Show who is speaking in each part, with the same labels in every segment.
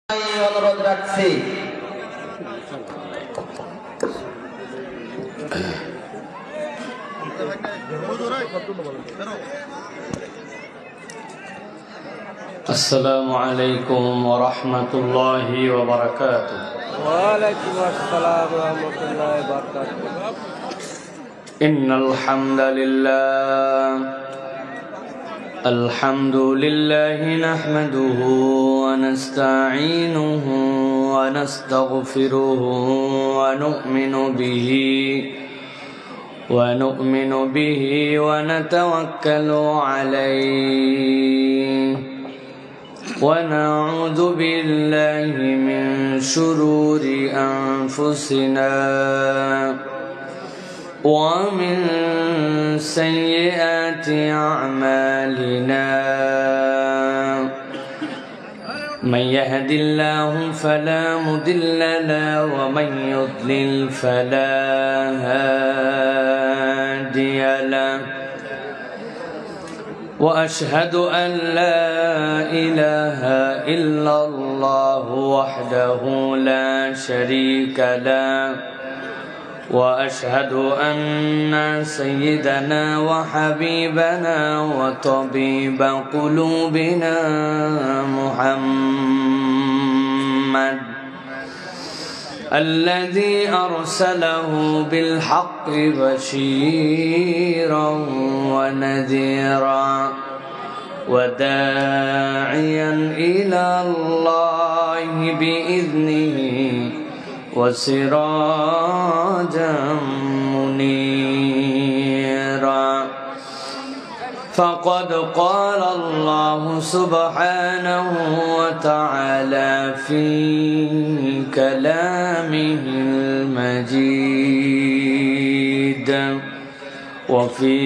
Speaker 1: অনুরোধ রাখছি
Speaker 2: السلام عليكم ورحمة الله وبركاته.
Speaker 3: وعليكم السلام ورحمة الله وبركاته.
Speaker 2: إن الحمد لله نحمده ونستعينه ونستغفره ونؤمن به ونتوكل عليه ونعوذ بالله من شرور أنفسنا ومن سيئات أعمالنا من يهد الله فلا مضل له ومن يضلل فلا هادي له وأشهد أن لا إله إلا الله وحده لا شريك له وأشهد أن سيدنا وحبيبنا وطبيب قلوبنا محمد الذي أرسله بالحق بشيرا ونذيرا وداعيا إلى الله بإذنه وسراجا منيرا فقد قال الله سبحانه وتعالى في كلامه المجيد وفي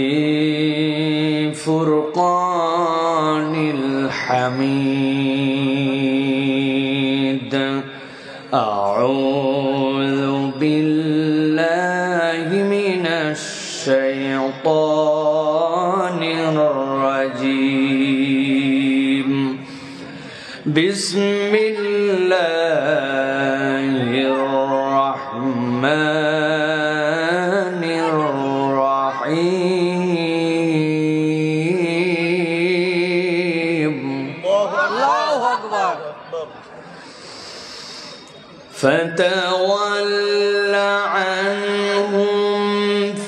Speaker 2: فرقان الحميد أعوذ بالله من الشيطان الرجيم بسم الله الرحمن الرحيم
Speaker 3: الله أكبر.
Speaker 2: فتول عنهم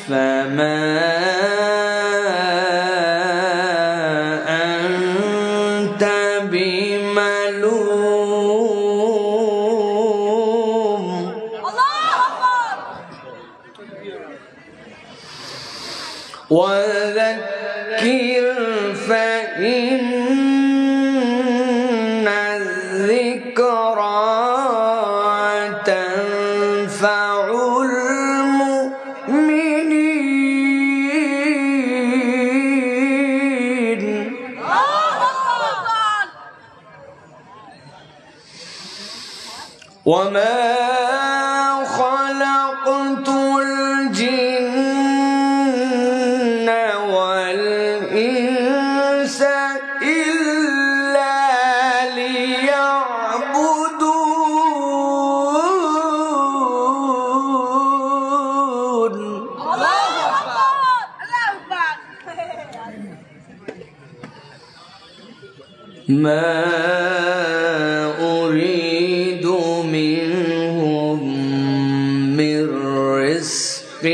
Speaker 2: فما أنت بملوم وذكر فإن الذكرى تنفع المؤمنين وما خلقت الجن والإنس إلا ليعبدون ما أريد منهم من رزق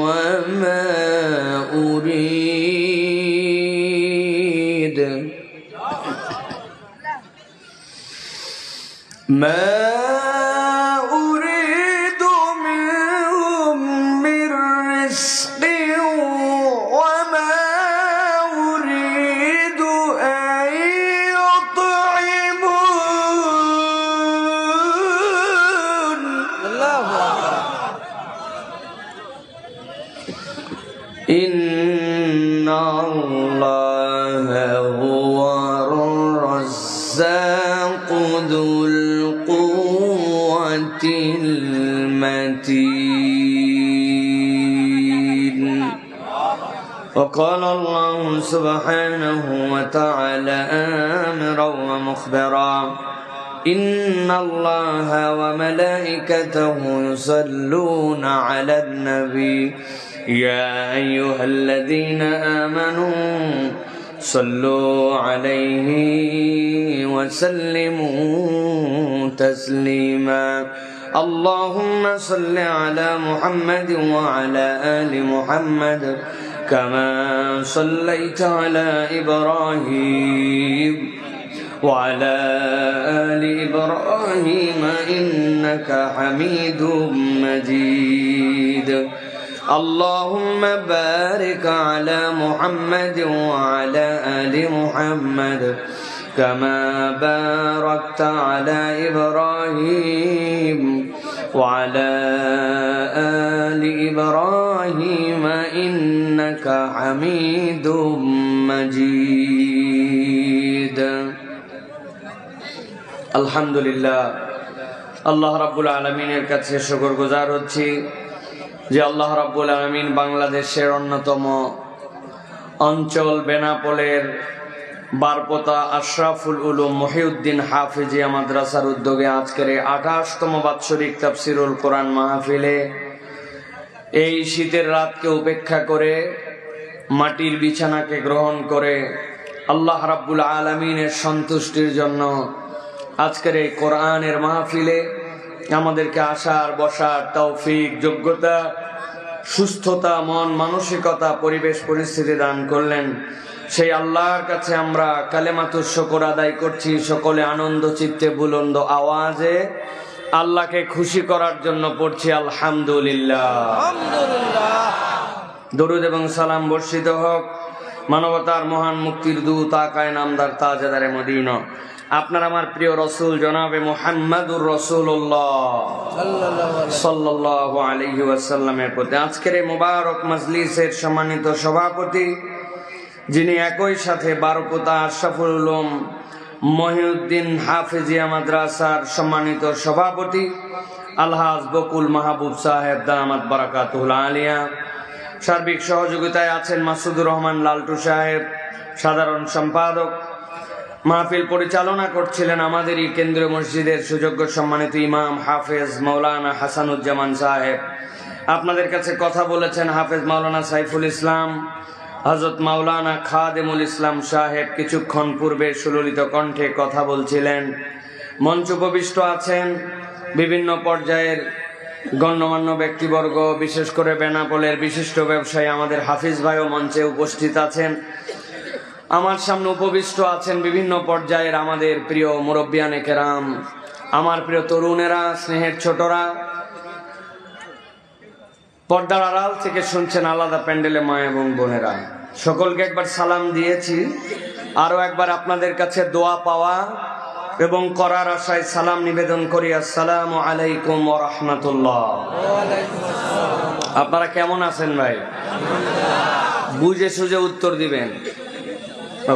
Speaker 2: وما أريد منهم من رزق وما أريد أن يطعمون
Speaker 3: الله أكبر.
Speaker 2: إن الله هو الرزاق ذو القوة المتين وقال الله سبحانه وتعالى آمرا ومخبرا إن الله وملائكته يصلون على النبي يا أيها الذين آمنوا صلوا عليه وسلموا تسليما اللهم صل على محمد وعلى آل محمد كما صليت على إبراهيم وعلى آل إبراهيم إنك حميد مجيد اللهم بارك على محمد وعلى آل محمد كما باركت على إبراهيم وعلى آل إبراهيم إنك حميد مجيد الحمد لله আল্লাহ রাব্বুল আলামিনের কাছে শুকরগুজার হচ্ছি যে আল্লাহ রাব্বুল আলামিন বাংলাদেশের অন্যতম অঞ্চল বেনাপোলের বারপোতা আশরাফুল উলুম মহিউদ্দিন হাফিজিয়া মাদ্রাসার উদ্যোগে আজকের 28তম বাৎসরিক তাফসিরুল কোরআন মাহফিলে এই শীতের রাতকে উপেক্ষা করে মাটির বিছানাকে গ্রহণ করে আল্লাহ রাব্বুল আলামিনের সন্তুষ্টির জন্য আজকের এই কোরআনের মাহফিলে আমাদেরকে আসার বসার তৌফিক যোগ্যতা সুস্থতা মন মানসিকতা পরিবেশ পরিস্থিতি দান করলেন সেই আল্লাহর কাছে আমরা কালেমাতুশ শুকর আদায় করছি সকলে আনন্দ চিত্তে বুলন্দ আওয়াজে আল্লাহকে খুশি করার জন্য পড়ছি আলহামদুলিল্লাহ আলহামদুলিল্লাহ দরুদ এবং সালাম বর্ষিত হোক মানবতার মহান মুক্তির দূত আকায়ে নামদার তাজদারে মদিনা আপনার আমার প্রিয় রাসূল জনাবে মুহাম্মদুর রাসূলুল্লাহ সাল্লাল্লাহু আলাইহি ওয়াসাল্লামের প্রতি আজকের এই মোবারক মজলিসের সম্মানিত সভাপতি যিনি একই সাথে বারপোতা আশরাফুল উলুম মহিউদ্দিন হাফিজিয়া মাদ্রাসার সম্মানিত সভাপতি আলহাজ বকুল মাহবুব সাহেব দামাত বারাকাতুল আলিয়া সার্বিক সহযোগিতায় আছেন মাসুদুর রহমান লালটু সাহেব সাধারণ সম্পাদক মাহফিল পরিচালনা করছিলেন আমাদেরই কেন্দ্রীয় মসজিদের সুযোগ্য সম্মানিত ইমাম হাফেজ মাওলানা হাসানুজ্জামান সাহেব আপনাদের কাছে কথা বলেছেন হাফেজ মাওলানা সাইফুল ইসলাম হযরত মাওলানা খাদেমুল ইসলাম সাহেব কিছুক্ষণ পূর্বে সুললিত কণ্ঠে কথা বলছিলেন মঞ্চ উপবিষ্ট আছেন বিভিন্ন পর্যায়ের গণ্যমান্য ব্যক্তিবর্গ বিশেষ করে বেনাপোলের বিশিষ্ট ব্যবসায়ী আমাদের হাফিজ ভাইও মঞ্চে উপস্থিত আছেন আমার সামনে উপবিষ্ট আছেন বিভিন্ন পর্যায়ের আমাদের প্রিয় মুরব্বিয়ানে কেরাম আমার প্রিয় তরুণেরা স্নেহের ছোটরা পর্দার আড়াল থেকে শুনছেন আলাদা প্যান্ডেলে মা এবং বোনেরা সকলকে একবার সালাম দিয়েছি আরো একবার আপনাদের কাছে দোয়া পাওয়া এবং করার আশায় সালাম নিবেদন করি আসসালামু আলাইকুম ওয়া রাহমাতুল্লাহ আপনারা কেমন আছেন ভাই বুঝে সুঝে উত্তর দিবেন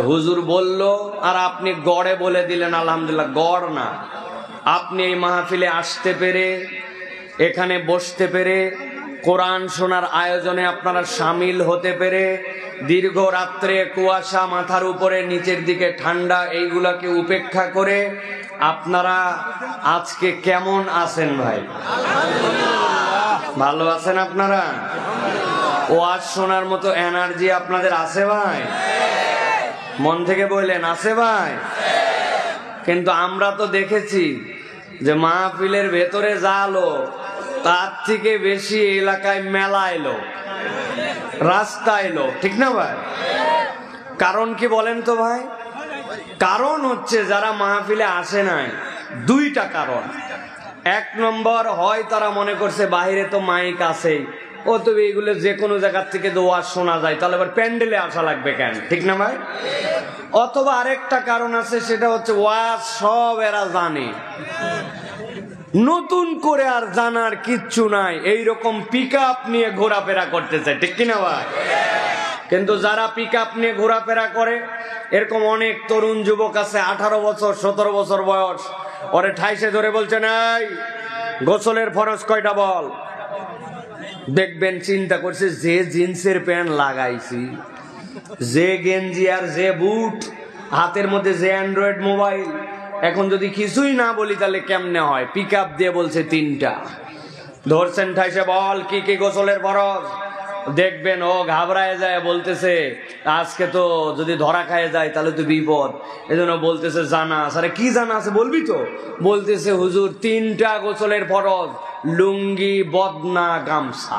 Speaker 2: হুজুর বলল আর আপনি গড়ে বলে দিলেন আলহামদুলিল্লাহ গড় না আপনি এই মাহফিলে আসতে পেরে এখানে বসতে পেরে কোরআন শোনার আয়োজনে আপনারা শামিল হতে পেরে দীর্ঘ রাত্রে কুয়াশা মাথার উপরে নিচের দিকে ঠান্ডা এইগুলাকে উপেক্ষা করে আপনারা আজকে কেমন আছেন ভাই ভালো আছেন আপনারা ওয়াজ শোনার মতো এনার্জি আপনাদের আছে ভাই মন থেকে বললেন আছে ভাই কিন্তু আমরা তো দেখেছি যে মাহফিলের ভেতরে যা আলো তার থেকে বেশি এলাকায় মেলা এলো রাস্তা এলো ঠিক না ভাই কারণ কি বলেন তো ভাই কারণ হচ্ছে যারা মাহফিলে আসে নাই দুইটা কারণ এক নম্বর হয় তারা মনে করছে বাইরে তো মাইক আছে ও তো এইগুলো যে কোনো জায়গার থেকে তো ওয়াজ শোনা যায় তাহলে আবার প্যান্ডেলে আসা লাগবে কেন ঠিক না ভাই অথবা আরেকটা কারণ আছে সেটা হচ্ছে ওয়াজ সব এরা জানে নতুন করে আর জানার কিচ্ছু নাই এইরকম পিকআপ নিয়ে ঘোরাফেরা করতেছে ঠিক কিনা ভাই কিন্তু যারা পিকআপ নিয়ে ঘোরাফেরা করে এরকম অনেক তরুণ যুবক আছে 18 বছর 17 বছর বয়স ওরে ঠাইসে ধরে বলছেন এই গোসলের ফরজ কয়টা বল দেখবেন চিন্তা করছে যে জিন্সের প্যান্ট লাগাইছি যে গেঞ্জি আর যে বুট হাতের মধ্যে যে অ্যান্ড্রয়েড মোবাইল এখন যদি কিছুই না বলি তাহলে কেমনে হয়? পিক আপ দিয়ে বলছে 3টা। ধরছেন ঠাইসে বল কি কি গোসলের ফরজ। দেখবেন ও ঘাবড়ায় যায়, বলতেছে আজকে তো যদি ধরা খায় যায় তাহলে তো বিপদ, এজন্য বলতেছে জানা আছে। আরে কি জানা আছে বলবি তো? বলতেছে হুজুর 3টা গোসলের ফরজ, লুঙ্গি, বদনা, গামছা।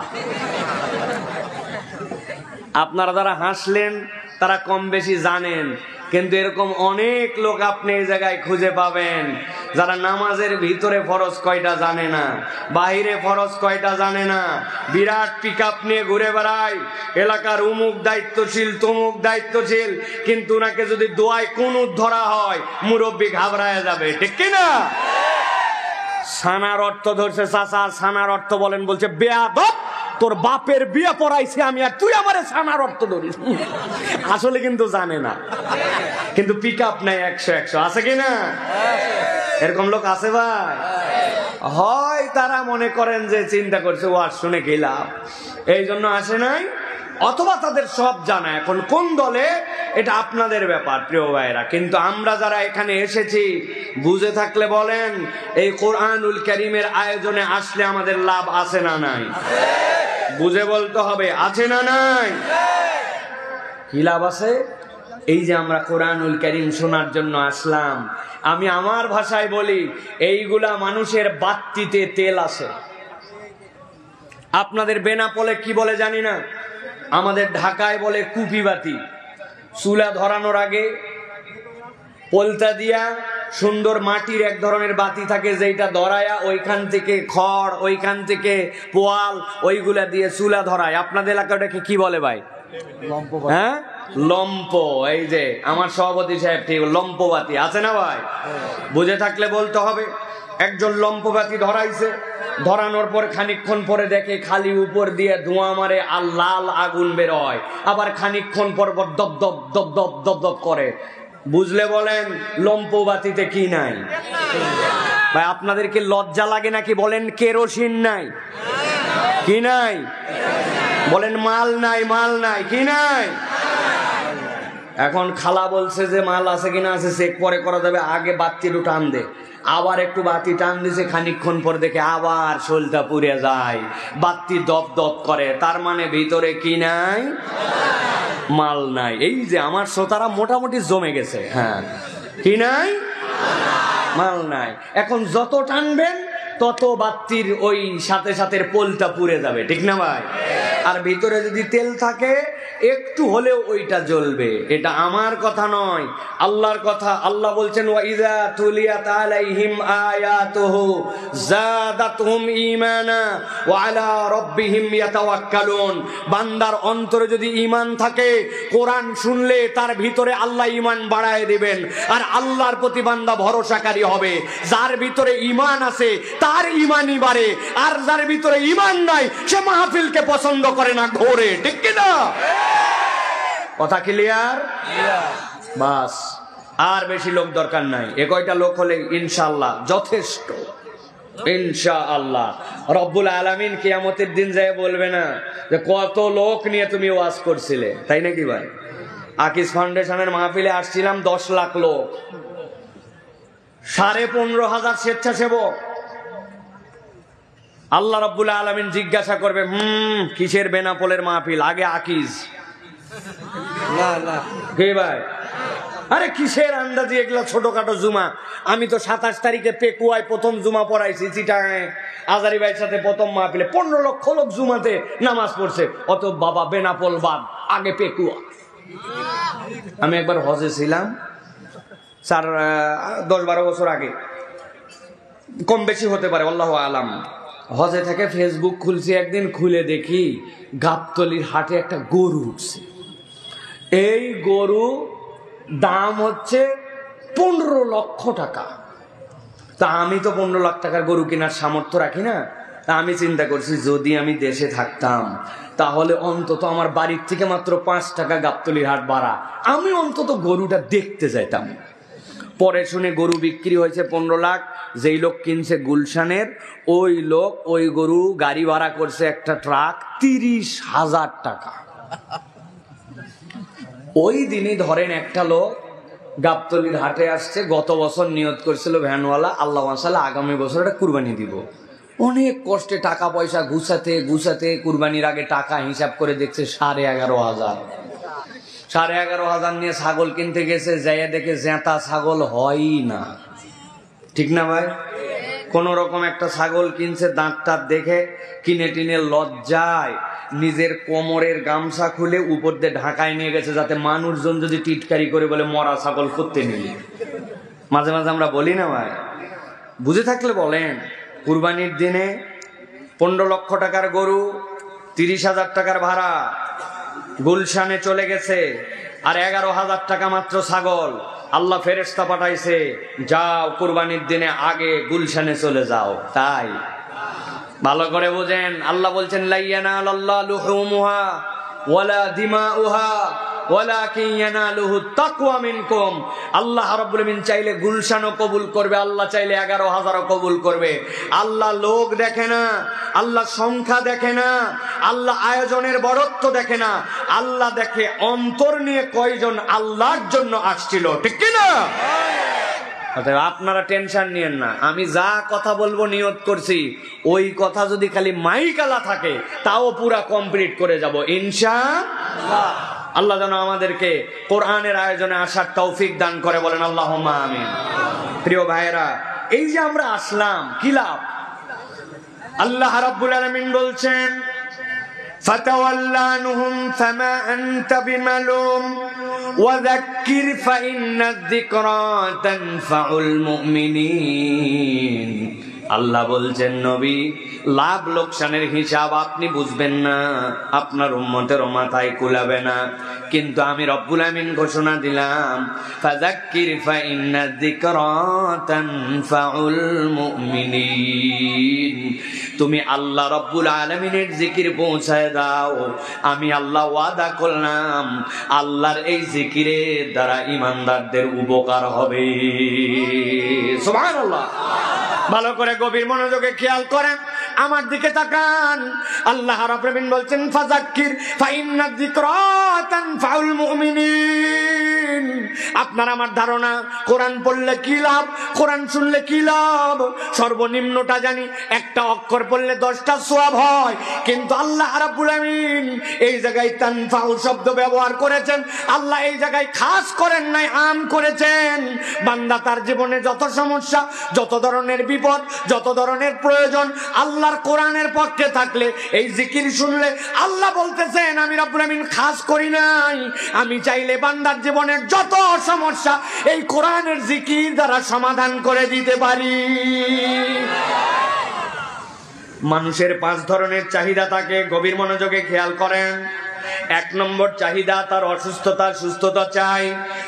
Speaker 2: আপনারা যারা হাসলেন তারা কম বেশি জানেন, কিন্তু এরকম অনেক লোক আপনি এই জায়গায় খুঁজে পাবেন যারা নামাজের ভিতরে ফরজ কয়টা জানে না, বাহিরে ফরজ কয়টা জানে না, বিরাট পিক আপ নিয়ে ঘুরে বেড়ায়, এলাকার উমুক দায়িত্বশীল তমুক দায়িত্বশীল, কিন্তু ওনাকে যদি দোয়ায় কুনুত ধরা হয় মুরব্বী ঘাবড়ায় যাবে, ঠিক কিনা? সানার অর্থ ধরছে চাচা, সানার অর্থ বলেন, বলছে বেয়াদব, তোর বাপের বিয়ে পড়াইছে আমি আর তুই আমারে সানার অর্থ ধরিস। আসলে কিন্তু জানে না, কিন্তু পিক আপ নাই 100 আছে কিনা? এরকম লোক আছে ভাই। হয় তারা মনে করেন যে চিন্তা করছে ওয়াজ শুনে গেলাম এই জন্য আসে নাই, অথবা তাদের সব জানা। এখন কোন দলে এটা আপনাদের ব্যাপার প্রিয় ভাইরা, কিন্তু আমরা যারা এখানে এসেছি বুঝে থাকলে বলেন এই কোরআনুল কারীমের আয়োজনে আসলে আমাদের লাভ আছে না নাই? বুঝে বলতে হবে, আছে না নাই? কি লাভ আছে? এই যে আমরা কোরআনুল কারীম শোনার জন্য আসলাম, আমি আমার ভাষায় বলি এইগুলা মানুষের বাত্তিতে তেল আছে। আপনাদের বেনাপোলে কি বলে জানি না, আমাদের ঢাকায় বলে কুপি বাতি। চুলা ধরানোর আগে পলতা দিয়া সুন্দর মাটির এক ধরনের বাতি থাকে, যেটা ধরায়া ওইখান থেকে খড়, ওইখান থেকে পোয়াল, ওইগুলা দিয়ে চুলা ধরায়। আপনাদের এলাকাটাকে কি বলে ভাই? হ্যাঁ, লম্প। এই যে আমার সভাপতি সাহেব ঠিক লম্পবাতি আছে না ভাই? বুঝে থাকলে বলতে হবে। একজন লম্পবাতি ধরাইছে, ধরানোর পর খানিকক্ষণ পরে দেখে খালি উপর দিয়ে ধোঁয়া মারে আর লাল আগুন বের হয়, আবার খানিকক্ষণ পর পর দপ দপ দপ দপ দপ দপ করে। বুঝলে বলেন লম্পবাতিতে কি নাই? ভাই আপনাদেরকে লজ্জা লাগে নাকি? বলেন কেরোসিন নাই? কি নাই? বলেন মাল নাই? মাল নাই? কি নাই? এখন খালা বলছে যে মাল আছে কিনা আছে চেক পরে করা যাবে, আগে বাতি একটু টান দে। আবার একটু বাতি টান দিছে, খানিকক্ষণ পর দেখে আবার শোলটা পুড়ে যায়, বাতি দপ দপ করে। তার মানে ভিতরে কি নাই? মাল নাই। এই যে আমার শ্রোতারা মোটামুটি জমে গেছে। হ্যাঁ, কি নাই? মাল নাই। এখন যত টানবেন তত বাতির ওই সাথে সাথে পোলটা পুড়ে যাবে, ঠিক না ভাই? আর ভিতরে যদি তেল থাকে একটু হলেও ওইটা জ্বলবে। এটা আমার কথা নয়, আল্লাহর কথা। আল্লাহ বলছেন ওয়াইযা তুলিয়াত আলাইহিম আয়াতুহু যাদাতহুম ঈমানা ওয়া আলা রাব্বিহিম ইয়াতাওয়াক্কালুন। বান্দার অন্তরে যদি ঈমান থাকে, কোরআন শুনলে তার ভিতরে আল্লাহ ঈমান বাড়ায় দিবেন, আর আল্লাহর প্রতি বান্দা ভরসাকারী হবে। যার ভিতরে ঈমান আছে তার ঈমানই বাড়ে, আর যার ভিতরে ঈমান নাই সে মাহফিলকে পছন্দ করে না, ঘোরে, ঠিক কি না? কথা ক্লিয়ার? বাস, আর বেশি লোক দরকার নাই। এ কয়টা লোক হলে ইনশাআল্লাহ যথেষ্ট। ইনশাআল্লাহ রব্বুল আলামিন কিয়ামতের দিন যায় বলবে না যে কত লোক নিয়ে তুমি ওয়াজ করছিলে, তাই নাকি ভাই? আকিস ফাউন্ডেশনের মাহফিলে আসছিলাম 10 লাখ লোক, 15,500 স্বেচ্ছাসেবক। আল্লাহ রব্বুল আলামিন জিজ্ঞাসা করবে কিসের বেনাপোলের মাহফিল? আগে আকিস
Speaker 3: না না
Speaker 2: কে ভাই? আরে কিসের আন্দাজি এগুলা ছোটখাটো জুমা? আমি তো 27 তারিখে পেকুয়ায় প্রথম জুমা পড়াইছি, চিটাগাঁয়ে আজারি ভাইয়ের সাথে প্রথম মাহফিলে 15 লক্ষ লোক জুমাতে নামাজ পড়ছে। অত বাবা বেনাপোল বাদ, আগে পেকুয়া। আমি একবার হজে ছিলাম 10-12 বছর আগে, কম বেশি হতে পারে, আল্লাহু আলাম। হজে থেকে ফেসবুক খুলছি, একদিন খুলে দেখি গাবতলির হাটে একটা গরু উঠছে। এই গরু দাম হচ্ছে 15 লক্ষ টাকা। তা আমি তো 15 লাখ টাকার গরু কেনার সামর্থ্য রাখি না। তা আমি চিন্তা করছি যদি আমি দেশে থাকতাম তাহলে অন্তত আমার বাড়ির থেকে মাত্র 5 টাকা গাবতলির হাট ভাড়া, আমি অন্তত গরুটা দেখতে যাইতাম। পরে শুনে গরু বিক্রি হয়েছে 15 লাখ। যেই লোক কিনছে গুলশানের, ওই লোক ওই গরু গাড়ি ভাড়া করছে একটা ট্রাক 30,000 টাকা। ওই দিনই ধরেন একটা লোক গাবতলির হাটে আসছে, গত বছর নিয়ত করছিল ভ্যানওয়ালা, আল্লাহ মাশাআল্লাহ আগামী বছর একটা কুরবানি দিব। অনেক কষ্টে টাকা পয়সা গুছাতে গুছাতে কুরবানির আগে টাকা হিসাব করে দেখছে 11,500। 11,500 নিয়ে ছাগল কিনতে গেছে, যাইয়া দেখে জেঁতা ছাগল হয়ই না। ঠিক না ভাই? কোন রকম একটা ছাগল কিনছে, দাঁতটা দেখে কিনে টিনে লজ্জায় নিজের কোমরের গামছা খুলে উপর দিয়ে ঢাকায় নিয়ে গেছে, যাতে মানুষজন যদি টিটকারি করে বলে মরা ছাগল করতে নিলি। মাঝে মাঝে আমরা বলি না ভাই, বুঝে থাকলে বলেন। কুরবানির দিনে 15 লক্ষ টাকার গরু, 30,000 টাকার ভাড়া, গুলশানে চলে গেছে, আর 11,000 টাকা মাত্র ছাগল। আল্লাহ ফেরেশতা পাঠাইছে, যাও কুরবানির দিনে আগে গুলশানে চলে যাও। তাই ভালো করে বোঝেন, আল্লাহ বলছেন লা ইয়ানালাল্লাহু লুহুমুহা ওয়ালা দিমাউহা ওয়ালাকিন ইয়ানালুহুত তাকওয়া মিনকুম। আল্লাহ রাব্বুল আমিন চাইলে গুলশানও কবুল করবে, আল্লাহ চাইলে 11,000ও কবুল করবে। আল্লাহ লোক দেখে না, আল্লাহ সংখ্যা দেখে না, আল্লাহ আয়োজনের বড়ত্ব দেখে না, আল্লাহ দেখে অন্তর নিয়ে কয়জন আল্লাহর জন্য আসছিল। ঠিক কি না? আপনারা টেনশন নিয়েন না, আমি যা কথা বলবো নিয়ত করছি, ওই কথা যদি খালি মাইকালা থাকে তাও পুরা কমপ্লিট করে যাব ইনশাআল্লাহ। আল্লাহ যেন আমাদেরকে কোরআনের আয়োজনে আসার তৌফিক দান করে, বলেন আল্লাহুম্মা আমিন। প্রিয় ভাইয়েরা, এই যে আমরা আসলাম, কি লাভ? আল্লাহ রাব্বুল আলামিন বলছেন ফাতাওয়াল্লা আনহুম ফামা আনতা বিমালুম ওয়াযাক্কির ফাইন্নায যিকরা তানফাউল মুমিনিন। আল্লাহ বলছেন নবী, লাভ লোকসানের হিসাব আপনি বুঝবেন না, আপনার উম্মতের মাথায় কুলাবে না, কিন্তু আমি রব্বুল আমিন ঘোষণা দিলাম ফাযাক্কির ফাইন্নায যিকরা তানফাউল মুমিনিন। তুমি আল্লাহ রব্বুল আলামিনের জিকির পৌঁছায় দাও, আমি আল্লাহ ওয়াদা করলাম আল্লাহর এই জিকিরের দ্বারা ঈমানদারদের উপকার হবে। সুবহানাল্লাহ। ভালো করে গভীর মনোযোগে খেয়াল করেন, আমার দিকে তাকান। আল্লাহ রাব্বুল আমিন বলছেন ফাযাক্কির ফাইন্নায যিকরা তানফাউল মুমিনিন। আপনার আমার ধারণা কোরআন পড়লে কি লাভ, কোরআন শুনলে কি লাভ? সর্বনিম্নটা জানি একটা অক্ষর পড়লে 10টা সওয়াব হয়, কিন্তু আল্লাহ রাব্বুল আমিন এই জায়গায় তানফাউ শব্দ ব্যবহার করেছেন। আল্লাহ এই জায়গায় খাস করেন নাই, আম করেছেন। বান্দা তার জীবনে যত সমস্যা, যত ধরনের বিপদ, যত ধরনের প্রয়োজন, আল্লাহর কোরআনের পক্ষে থাকলে, এই জিকির শুনলে, আল্লাহ বলতেছেন আমি রব্বুল আমিন খাস করি নাই, আমি চাইলে বান্দার জীবনের যত সমস্যা এই কোরআনের জিকির দ্বারা সমাধান করে দিতে পারি। মানুষের 5 ধরনের চাহিদা থাকে, গভীর মনোযোগে খেয়াল করেন। 1 নম্বর চাহিদা তার অসুস্থতা, সুস্থতা চাই।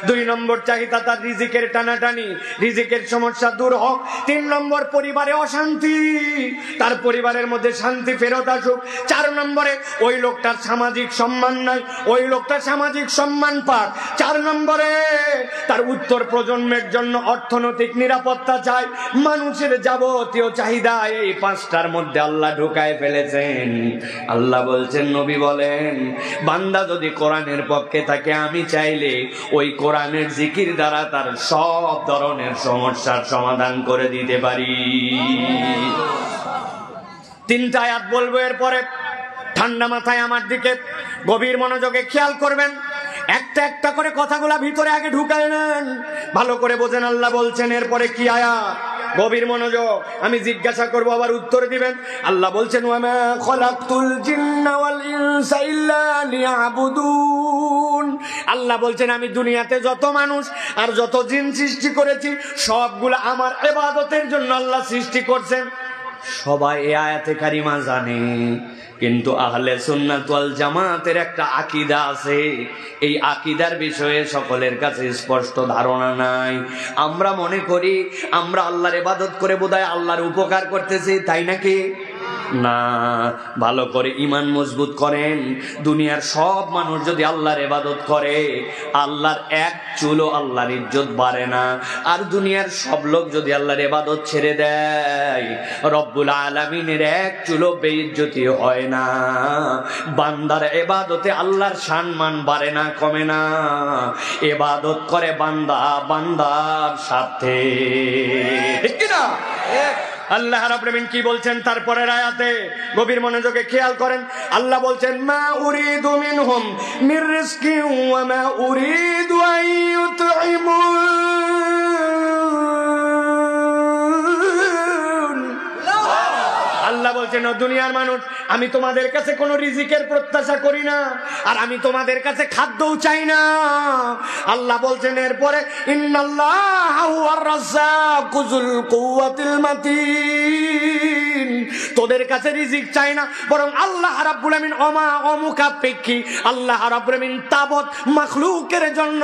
Speaker 2: 2 নম্বর চাহিদা তার রিজিকের টানাটানি, রিজিকের সমস্যা দূর হোক। 3 নম্বর পরিবারে অশান্তি, তার পরিবারের মধ্যে শান্তি ফেরত আসুক। 4 নম্বরে ওই লোকটার সামাজিক সম্মান নাই, ওই লোকটা সামাজিক সম্মান পাক। 4 নম্বরে তার উত্তর প্রজন্মের জন্য অর্থনৈতিক নিরাপত্তা চাই। মানুষের যাবতীয় চাহিদা এই 5টার মধ্যে আল্লাহ ঢুকায় ফেলেছেন। আল্লাহ বলছেন, নবী বলেন, বান্দা যদি কোরআনের পক্ষে থাকে, আমি চাইলে ওই কোরআনের জিকির দ্বারা তার সব ধরনের সমস্যার সমাধান করে দিতে পারি। 3টা আয়াত বলবো, এরপরে ঠান্ডা মাথায় আমার দিকে গভীর মনোযোগে খেয়াল করবেন। একটা একটা করে কথাগুলা ভিতরে আগে ঢুকায় নেন, ভালো করে বোঝেন। আল্লাহ বলছেন এরপরে কি আয়াত, গভীর মনোযোগ, আমি জিজ্ঞাসা করব আবার উত্তর দিবেন। আল্লাহ বলছেন ওয়ামা খলাকতুল জিন্না ওয়াল ইনসা ইল্লা লিয়াবুদুন। আল্লাহ বলছেন আমি দুনিয়াতে যত মানুষ আর যত জিন সৃষ্টি করেছি সবগুলো আমার ইবাদতের জন্য আল্লাহ সৃষ্টি করছেন। সবাই এই আয়াতে কারিমা জানে, কিন্তু আহলে সুন্নাত ওয়াল জামাতের একটা আকীদা আছে, এই আকীদার বিষয়ে সকলের কাছে স্পষ্ট ধারণা নাই। আমরা মনে করি আমরা আল্লাহর ইবাদত করে বোধহয় আল্লাহর উপকার করতেছি, তাই নাকি? না, ভালো করে ঈমান মজবুত করেন। দুনিয়ার সব মানুষ যদি আল্লাহর ইবাদত করে, আল্লাহর এক চুলও আল্লাহর ইজ্জত বাড়ে না। আর দুনিয়ার সব লোক যদি আল্লাহর ইবাদত ছেড়ে দেয়, রব্বুল আলামিনের এক চুলও বেইজ্জতি হয় না। বান্দার ইবাদতে আল্লাহর সম্মান বাড়ে না, কমে না। ইবাদত করে বান্দা বান্দার সাথে, ঠিক কি না? আল্লাহ রাব্বুল আলামিন কি বলছেন তারপরের আয়াতে? গভীর মনোযোগে খেয়াল করেন। আল্লাহ বলছেন, মা উরিদু মিনহুম মির রিজকিন ওয়া মা উরিদু আন ইউতঈমুন। আল্লাহ বলছেন, ও দুনিয়ার মানুষ, আমি তোমাদের কাছে কোনো রিজিকের প্রত্যাশা করি না, আর আমি তোমাদের কাছে খাদ্যও চাই না। আল্লাহ বলছেন এরপরে, ইন্নাল্লাহা হুয়ার রাজ্জাকু যুল কুওয়াতিল মাতিন। তোদের কাছে রিজিক চাই না, বরং আল্লাহ রাব্বুল আমিন অমুখাপেক্ষী, আল্লাহ রাব্বুল আমিন তাবৎ মাখলুকের জন্য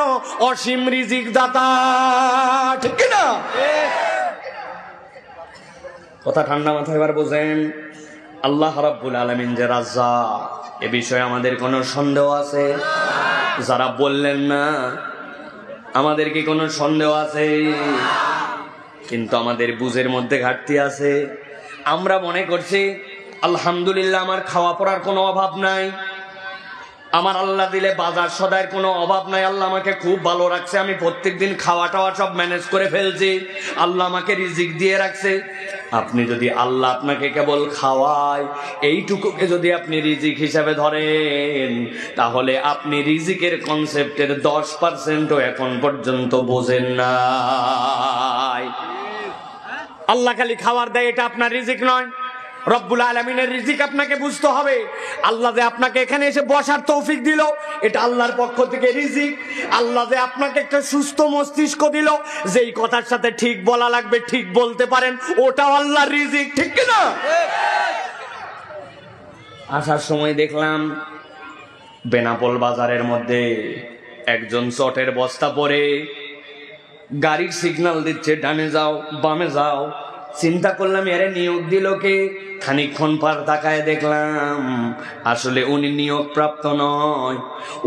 Speaker 2: অসীম রিজিক দাতা, ঠিক কি না? কথা ঠান্ডা মাথায় এবার বোঝেন। আল্লাহ রাব্বুল আলামিন যে রাজ্জাক, এ বিষয়ে আমাদের কোনো সন্দেহ আছে? যারা বললেন না, আমাদের কি কোনো সন্দেহ আছে? কিন্তু আমাদের বুঝের মধ্যে ঘাটতি আছে। আমরা মনে করছি আলহামদুলিল্লাহ আমার খাওয়া পড়ার কোনো অভাব নাই, আমার আল্লাহ দিলে বাজার সদায়ের কোনো অভাব নাই, আল্লাহ আমাকে খুব ভালো রাখছে, আমি প্রত্যেকদিন খাওয়া টাওয়া সব ম্যানেজ করে ফেলছি, আল্লাহ আমাকে রিজিক দিয়ে রাখছে। আপনি যদি আল্লাহ আপনাকে কেবল খাওয়ায়, এইটুকুকে যদি আপনি রিজিক হিসাবে ধরেন, তাহলে আপনি রিজিকের কনসেপ্টের 10%ও এখন পর্যন্ত বোঝেন নাই। আল্লাহ খালি খাবার দেয়, এটা আপনার রিজিক নয়। রব্বুল আলামিনের রিজিক আপনাকে বুঝতে হবে। আল্লাহ যে আপনাকে এখানে এসে বসার তৌফিক দিল, এটা আল্লাহর পক্ষ থেকে রিজিক। আল্লাহ যে আপনাকে একটা সুস্থ মস্তিষ্ক দিল, যেই কথার সাথে ঠিক বলা লাগবে ঠিক বলতে পারেন, ওটাও আল্লাহর রিজিক, ঠিক কি না? আসার সময় দেখলাম বেনাপোল বাজারের মধ্যে একজন চটের বস্তা পরে গাড়ির সিগন্যাল দিচ্ছে, ডানে যাও বামে যাও। চিন্তা করলাম, এরে নিয়োগ দিল কে? খানিকক্ষণ পর তাকায় দেখলাম আসলে উনি নিয়োগ প্রাপ্ত নয়।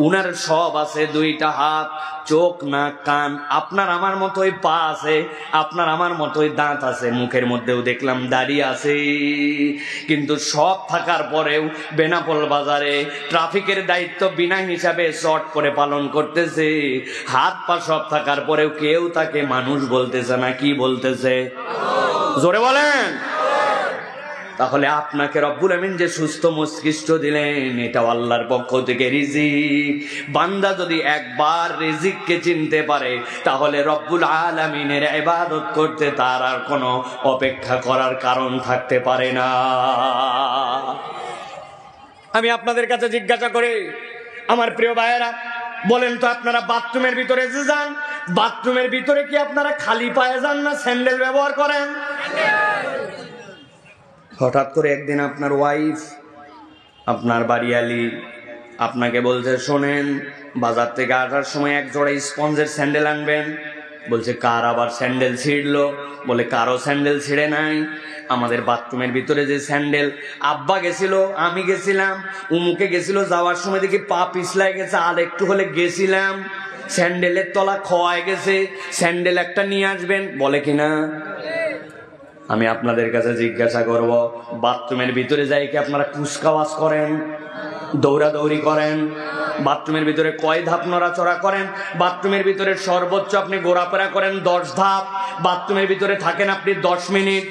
Speaker 2: উনার সব আছে, 2টা হাত, চোখ, নাক, কান। আপনার আমার মতোই পা আছে, আপনার আমার মতোই দাঁত আছে, মুখের মধ্যেও দেখলাম দাড়ি আছে। কিন্তু সব থাকার পরেও বেনাপোল বাজারে ট্রাফিকের দায়িত্ব বিনা হিসাবে শর্ট করে পালন করতেছে। হাত পা সব থাকার পরেও কেউ তাকে মানুষ বলতেছে না, কি বলতেছে? জোরে বলেন। তাহলে আপনাকে রব্বুল আমিন যে সুস্থ মস্তিষ্ক দিলেন, এটা আল্লাহর পক্ষ থেকে রিজিক। বান্দা যদি একবার রিজিককে চিনতে পারে, তাহলে রব্বুল আলামিনের ইবাদত করতে তার আর কোনো অপেক্ষা করার কারণ থাকতে পারে না। আমি আপনাদের কাছে জিজ্ঞাসা করি, আমার প্রিয় ভাইয়েরা, বলেন তো, আপনারা বাথরুমের ভিতরে যে যান, বাথরুমের ভিতরে কি আপনারা খালি পায়ে যান না স্যান্ডেল ব্যবহার করেন? হঠাৎ করে একদিন আপনার ওয়াইফ, আপনার বাড়িয়ালি আপনাকে বলছে, শোনেন, বাজার থেকে আসার সময় এক জোড়া স্পঞ্জের স্যান্ডেল আনবেন। বলছে, কার আবার স্যান্ডেল ছিঁড়লো? বলে, কারো স্যান্ডেল ছিঁড়ে নাই, আমাদের বাথরুমের ভিতরে যে স্যান্ডেল, আব্বা গেছিল, আমি গেছিলাম, উমুকে গেছিল, যাওয়ার সময় দেখি পা পিছলাই গেছে, আর একটু হলে গেছিলাম, স্যান্ডেলের তলা খোয়ায় গেছে, স্যান্ডেল একটা নিয়ে আসবেন। বলে কিনা? আমি আপনাদের কাছে জিজ্ঞাসা করব, বাথরুমের ভিতরে যাই কি আপনারা কুচকাওয়াজ করেন, দৌড়াদৌড়ি করেন? বাথরুমের ভিতরে কয় ধাপ নড়াচড়া করেন? বাথরুমের ভিতরে সর্বোচ্চ আপনি ঘোরাফেরা করেন 10 ধাপ। বাথরুমের ভিতরে থাকেন আপনি 10 মিনিট।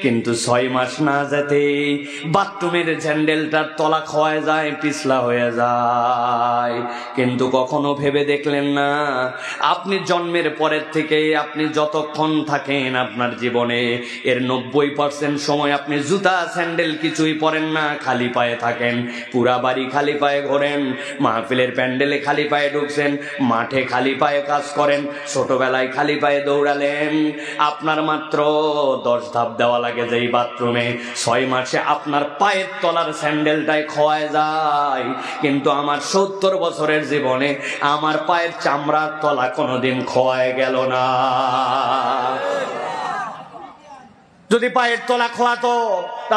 Speaker 2: কিন্তু 6 মাস না যেতে বাথরুমের স্যান্ডেলটার তলা ক্ষয় যায়, পিছলা হয়ে যায়। কিন্তু কখনো ভেবে দেখলেন না, আপনি জন্মের পরের থেকে আপনি যতক্ষণ থাকেন আপনার জীবনে, এর 90% সময় আপনি জুতা স্যান্ডেল কিছুই পরেন না, খালি পায়ে থাকেন। পুরা বাড়ি খালি পায়ে ঘোরেন, মাহফিলের প্যান্ডেলে খালি পায়ে ঢুকছেন, মাঠে খালি পায়ে কাজ করেন, ছোটবেলায় খালি পায়ে দৌড়ালেন। আপনার মাত্র 10 ধাপ দেওয়া লাগে যেই বাথরুমে, 6 মাসে আপনার পায়ের তলার স্যান্ডেলটাই ক্ষয় যায়। কিন্তু আমার 70 বছরের জীবনে আমার পায়ের চামড়ার তলা কোনোদিন ক্ষয় গেল না। যদি পায়ের তলা খোয়াতো,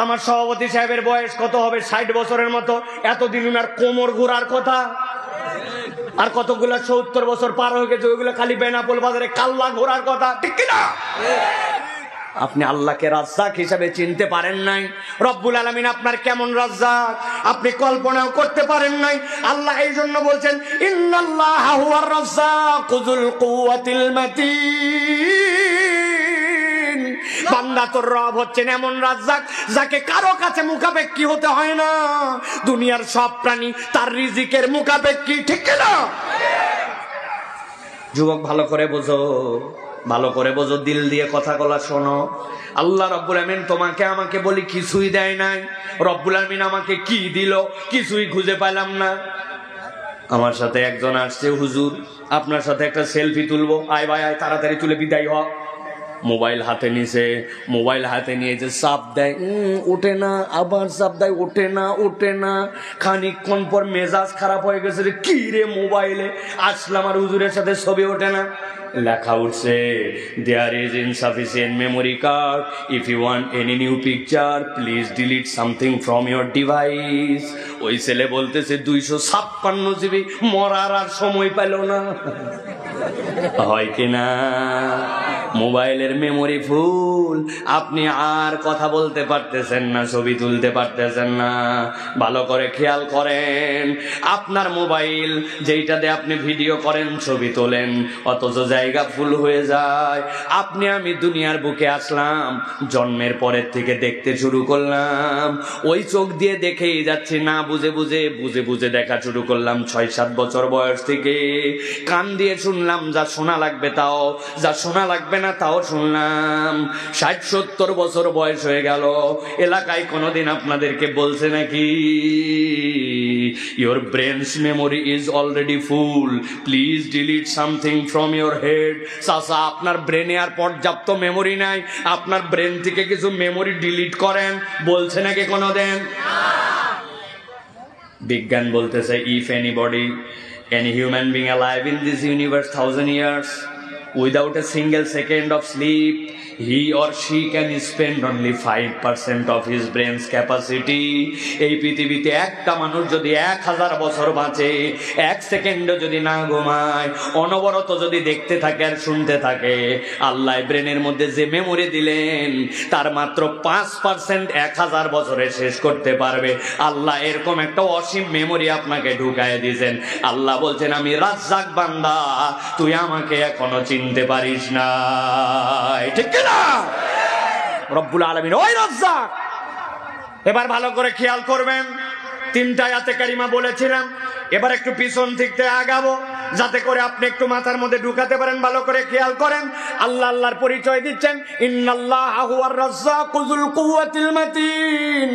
Speaker 2: আমার সভাপতি সাহেবের বয়স কত হবে? 60 বছরের মতো। এতদিন উনার কোমর ঘোরার কথা। আর কতগুলা 70 বছর পার হয়ে গেছে, ওইগুলো খালি বেনাপোল বাজারে কাল্লা ঘোরার কথা, ঠিক কিনা? আপনি আল্লাহকে রাজ্জাক হিসাবে চিনতে পারেন নাই। রব্বুল আলামিন আপনার কেমন রাজ্জাক আপনি কল্পনাও করতে পারেন নাই। আল্লাহ এই জন্য বলছেন, ইন্নাল্লাহা হুয়ার রাজ্জাকু যুল কুওয়াতিল মাতিন। বান্দা, তোর রব হচ্ছেন এমন রাজ্জাক যাকে কারো কাছে মুখাপেক্ষী হতে হয় না। দুনিয়ার সব প্রাণী তার রিজিকের মুখাপেক্ষী, ঠিক কিনা? যুবক, ভালো করে বোঝো, ভালো করে বোঝো, দিল দিয়ে কথা বলা শোনো। আল্লাহ রব্বুল আমিন তোমাকে আমাকে বলি কিছুই দেয় নাই। রব্বুল আমিন আমাকে কি দিল? কিছুই খুঁজে পেলাম না। আমার সাথে একজন আসছে, হুজুর আপনার সাথে একটা সেলফি তুলবো। আয় ভাই আয়, তাড়াতাড়ি তুলে বিদায় হ। মোবাইল হাতে নিছে, মোবাইল হাতে নিয়ে যে চাপ দেয়, ওঠে না, আবার চাপ দেয়, ওঠে না, ওঠে না। খানিকক্ষণ পর মেজাজ খারাপ হয়ে গেছে, কি রে মোবাইলে আসলাম আর হুজুরের সাথে ছবি ওঠে না। লেখা উঠছে, there is insufficient memory card, if you want any new picture please delete something from your device. ওই ছেলে বলতেছে 256 জিবি, মরার আর সময় পেল না। হয় কিনা? মোবাইলের মেমোরি ফুল, আপনি আর কথা বলতে পারতেছেন না, ছবি তুলতে পারতেছেন না। ভালো করে খেয়াল করেন, আপনার মোবাইল যেইটাতে আপনি ভিডিও করেন, ছবি তোলেন, অথচ জায়গা ফুল হয়ে যায়। আপনি আমি দুনিয়ার বুকে আসলাম, জন্মের পরের থেকে দেখতে শুরু করলাম, ওই চোখ দিয়ে দেখেই যাচ্ছি, না বুঝে বুঝে বুঝে বুঝে দেখা শুরু করলাম 6-7 বছর বয়স থেকে। কান দিয়ে শুনলাম, যা শোনা লাগবে তাও, যা শোনা লাগবে না তাও শুনলাম। 60-70 বছর বয়স হয়ে গেল। এলাকায় কোনোদিন আপনাদেরকে বলছে নাকি, your brains memory is already full, please delete something from your head? চাচা, আপনার ব্রেনে আর পর্যাপ্ত মেমোরি নাই, আপনার ব্রেন থেকে কিছু মেমোরি ডিলিট করেন, বলছে নাকি কোনোদিন? বিজ্ঞান বলতেছে, if anybody, any human being alive in this universe 1000 years without a single second of sleep, he or she can spend only 5% of his brain's capacity. এই পৃথিবীতে একটা মানুষ যদি 1000 বছর বাঁচে, 1 সেকেন্ডও যদি না ঘুমায়, অনবরত যদি দেখতে থাকে আর শুনতে থাকে, আল্লাহ ব্রেনের মধ্যে যে মেমোরি দিলেন তার মাত্র 5% 1000 বছরে শেষ করতে পারবে। আল্লাহ এরকম একটা অসীম মেমোরি আপনাকে ঢুকায় দিয়েছেন। আল্লাহ বলছেন, আমি রাজ্জাক বান্দা, তুই আমাকে এখনো চিনতে পারিস না, ঠিক না? রব্বুল আলামিন ওই রাজ্জাক। এবার ভালো করে খেয়াল করবেন, 3টা আয়াতে কারিমা বলেছিলাম, এবার একটু পিছন থেকে আগাবো যাতে করে আপনি একটু মাথার মধ্যে ঢুকাতে পারেন। ভালো করে খেয়াল করেন, আল্লাহ আল্লাহর পরিচয় দিচ্ছেন, ইন্নাল্লাহা হুয়ার রাজ্জাকু যুল কুওয়াতিল মাতিন।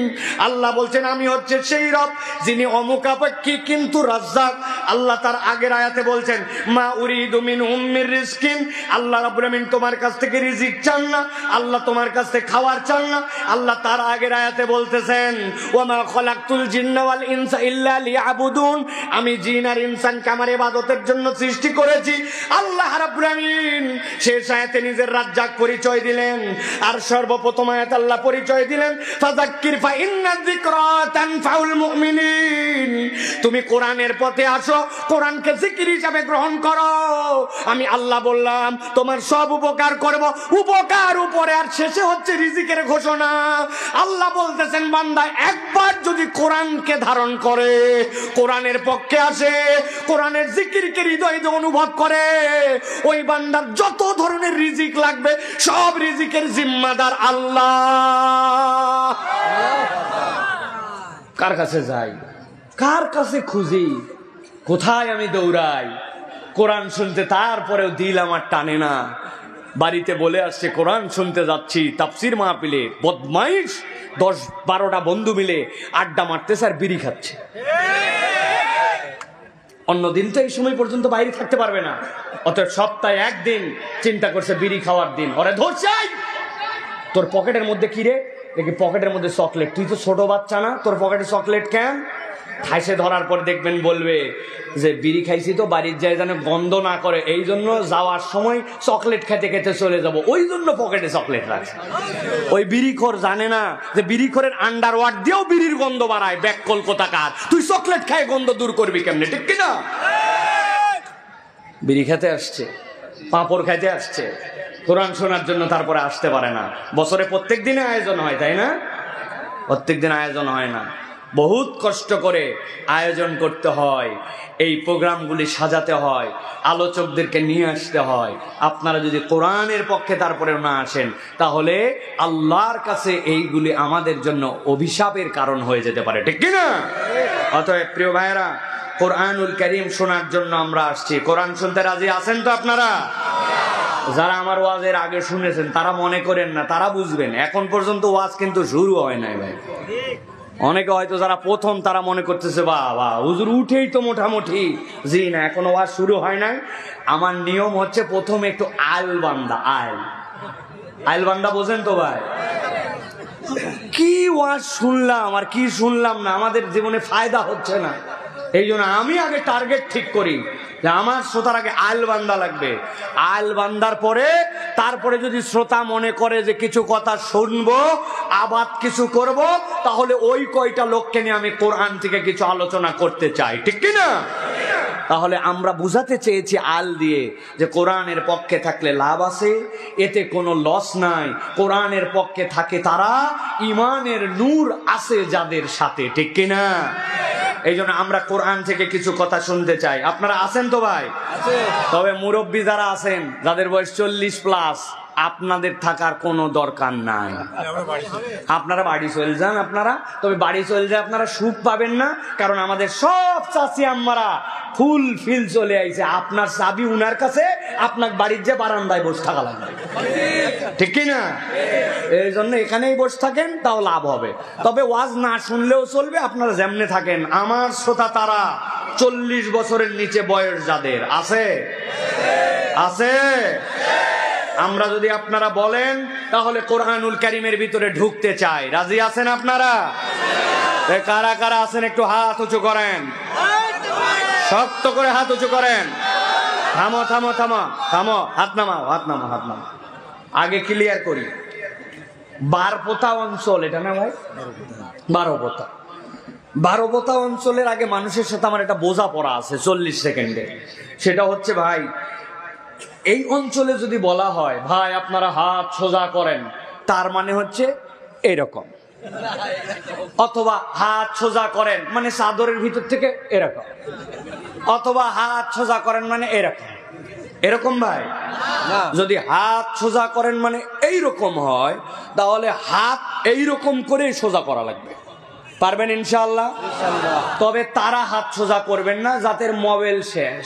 Speaker 2: আল্লাহ বলছেন, আমি হচ্ছে সেই রব যিনি অমুখাপেক্ষী কিন্তু রাজ্জাক। আল্লাহ তার আগের আয়াতে বলছেন, মা উরিদু মিনহুম মির রিজকিন। আল্লাহ রাব্বুল আমিন তোমার কাছ থেকে রিজিক চান না, আল্লাহ তোমার কাছ থেকে খাওয়ার চান না। আল্লাহ তার আগের আয়াতে বলতেছেন, ওয়া মা খালাকতুল জিন্না ওয়াল ইনসা ইল্লা লিয়াবুদুন। আমি জিন আর ইনসানকে আমার ইবাদতের জন্য সৃষ্টি করেছি। আল্লাহ রাব্বুল আমিন শেষ আয়াতে নিজের রাজ্জাক পরিচয় দিলেন, আর সর্বপ্রথম আয়াতে আল্লাহ পরিচয় দিলেন, ফাযাক্কির ফা ইন্না যিকরা তানফাউল মুমিনিন। তুমি কোরআনের পথে আসো, কোরআনকে জিকির হিসাবে গ্রহণ করো। আমি আল্লাহ বললাম তোমার সব উপকার করব, উপকার উপরে, আর শেষে হচ্ছে রিজিকের ঘোষণা। আল্লাহ বলতেছেন, বান্দা একবার যদি কোরআনকে ধারণ করে, কোরআনের পক্ষে আসে, কোরআনের জিকিরকে হৃদয়ে অনুভব করে, ওই বান্দার যত ধরনের রিজিক লাগবে সব রিজিকের জিম্মাদার আল্লাহ। কার কাছে যাই, কার কাছে খুঁজি, কোথায় আমি দৌড়াই? কোরআন শুনতে তারপরেও দিল আমার টানে না। বাড়িতে বলে আসছে কোরআন শুনতে যাচ্ছি, তাফসির মাহফিলে বদমাইশ 10-12টা বন্ধু মিলে আড্ডা মারতেছে আর বিড়ি খাচ্ছে। অন্যদিন তো এই সময় পর্যন্ত বাইরে থাকতে পারবে না, অতএব সপ্তাহে একদিন চিন্তা করছে বিড়ি খাওয়ার দিন। ওরে ধরছে, তোর পকেটের মধ্যে কি রে? দেখি পকেটের মধ্যে চকলেট। তুই তো ছোট বাচ্চা না, তোর পকেটে চকলেট কেন? ঠাইসে ধরার পর দেখবেন বলবে যে বিড়ি খাইছি তো বাড়ির যায় যেন গন্ধ না করে, এই জন্য যাওয়ার সময় চকলেট খেতে খেতে চলে যাব, ওই জন্য পকেটে চকলেট রাখছে। ওই বিড়িখোর জানে না যে বিড়িখোরের আন্ডারওয়ার্ড দিয়েও বিড়ির গন্ধ বাড়ায়। ব্যাক কলকাতা কাজ, তুই চকলেট খায় গন্ধ দূর করবি কেমনে, ঠিক কিনা? বিড়ি খেতে আসছে, পাঁপড় খাইতে আসছে, কোরআন শোনার জন্য তারপরে আসতে পারে না। বছরে প্রত্যেক দিনে আয়োজন হয়, তাই না? প্রত্যেক দিন আয়োজন হয় না, বহুত কষ্ট করে আয়োজন করতে হয়, এই প্রোগ্রামগুলি সাজাতে হয়, আলোচকদেরকে নিয়ে আসতে হয়। আপনারা যদি কোরআনের পক্ষে তারপরে না আসেন, তাহলে আল্লাহর কাছে এইগুলি আমাদের জন্য অভিশাপের কারণ হয়ে যেতে পারে, ঠিক কিনা? অতএব প্রিয় ভাইয়েরা, কোরআনুল কারীম শোনার জন্য আমরা আসছি। কোরআন শুনতে রাজি আছেন তো আপনারা? যারা আমার ওয়াজের আগে শুনেছেন তারা মনে করেন না, তারা বুঝবেন এখন পর্যন্ত ওয়াজ কিন্তু শুরু হয় নাই ভাই। অনেকে হয়তো যারা প্রথম তারা মনে করতেছে বাবা হুজুর উঠেই তো মোটামুটি, জি না, এখনো ওয়াজ শুরু হয় নাই। আমার নিয়ম হচ্ছে প্রথমে একটু আইল বান্দা, আইল বান্দা বোঝেন তো ভাই? কি ওয়াজ শুনলাম আর কি শুনলাম না, আমাদের জীবনে ফায়দা হচ্ছে না। এই জন্য আমি আগে টার্গেট ঠিক করি যে আমার শ্রোতার আগে আইল বান্দা লাগবে। আইল বান্দার পরে তারপরে যদি শ্রোতা মনে করে যে কিছু কথা শুনবো, আবাদ কিছু করব, তাহলে ওই কয়টা লোককে নিয়ে আমি কোরআন থেকে কিছু আলোচনা করতে চাই, ঠিক কিনা? তাহলে আমরা বুঝাতে চেয়েছি আল দিয়ে যে কোরআনের পক্ষে থাকলে লাভ আছে, এতে কোনো লস নাই। কোরআনের পক্ষে থাকে তারা, ইমানের নূর আছে যাদের সাথে, ঠিক কিনা? এই জন্য আমরা কোরআন থেকে কিছু কথা শুনতে চাই। আপনারা আছেন তো ভাই? তবে মুরব্বী যারা আছেন, যাদের বয়স 40+, আপনাদের থাকার কোনো দরকার নাই, আপনারা বাড়ি চলে যান। আপনারা তবে বাড়ি চলে যায় আপনারা সুখ পাবেন না, কারণ আমাদের সব চাচি আম্মারা ফুল ফিল চলে আইছে। আপনার চাবি উনার কাছে, আপনার বাড়ির যে বারান্দায় বসে থাকা লাগবে, ঠিক কিনা? এই জন্য এখানেই বসে থাকেন, তাও লাভ হবে। তবে ওয়াজ না শুনলেও চলবে, আপনারা যেমনে থাকেন। আমার শ্রোতা তারা 40 বছরের নিচে বয়স যাদের আছে, আমরা যদি আপনারা বলেন তাহলে কোরআনুল কারীমের ভিতরে ঢুকতে চাই। রাজি আছেন আপনারা? কারা কারা আছেন একটু হাত উঁচু করেন, শক্ত করে হাত উঁচু করেন। থামো থামো থামো থামো, হাত নামাও, হাত নামাও, হাত নামাও। আগে ক্লিয়ার করি, বারপোতা অঞ্চল এটা না ভাই? বারোপোতা অঞ্চলের আগে মানুষের সাথে আমার একটা বোঝাপড়া আছে 40 সেকেন্ডে। সেটা হচ্ছে ভাই, এই অঞ্চলে যদি বলা হয় ভাই আপনারা হাত সোজা করেন, তার মানে হচ্ছে এরকম, অথবা হাত সোজা করেন মানে চাদরের ভিতর থেকে এরকম, অথবা হাত সোজা করেন মানে এরকম। এরকম ভাই? যদি হাত সোজা করেন মানে এইরকম হয়, তাহলে হাত এইরকম করে সোজা করা লাগবে। পারবেন ইনশাআল্লাহ? তবে তারা হাত সোজা করবেন না যাদের মোবাইল শেষ,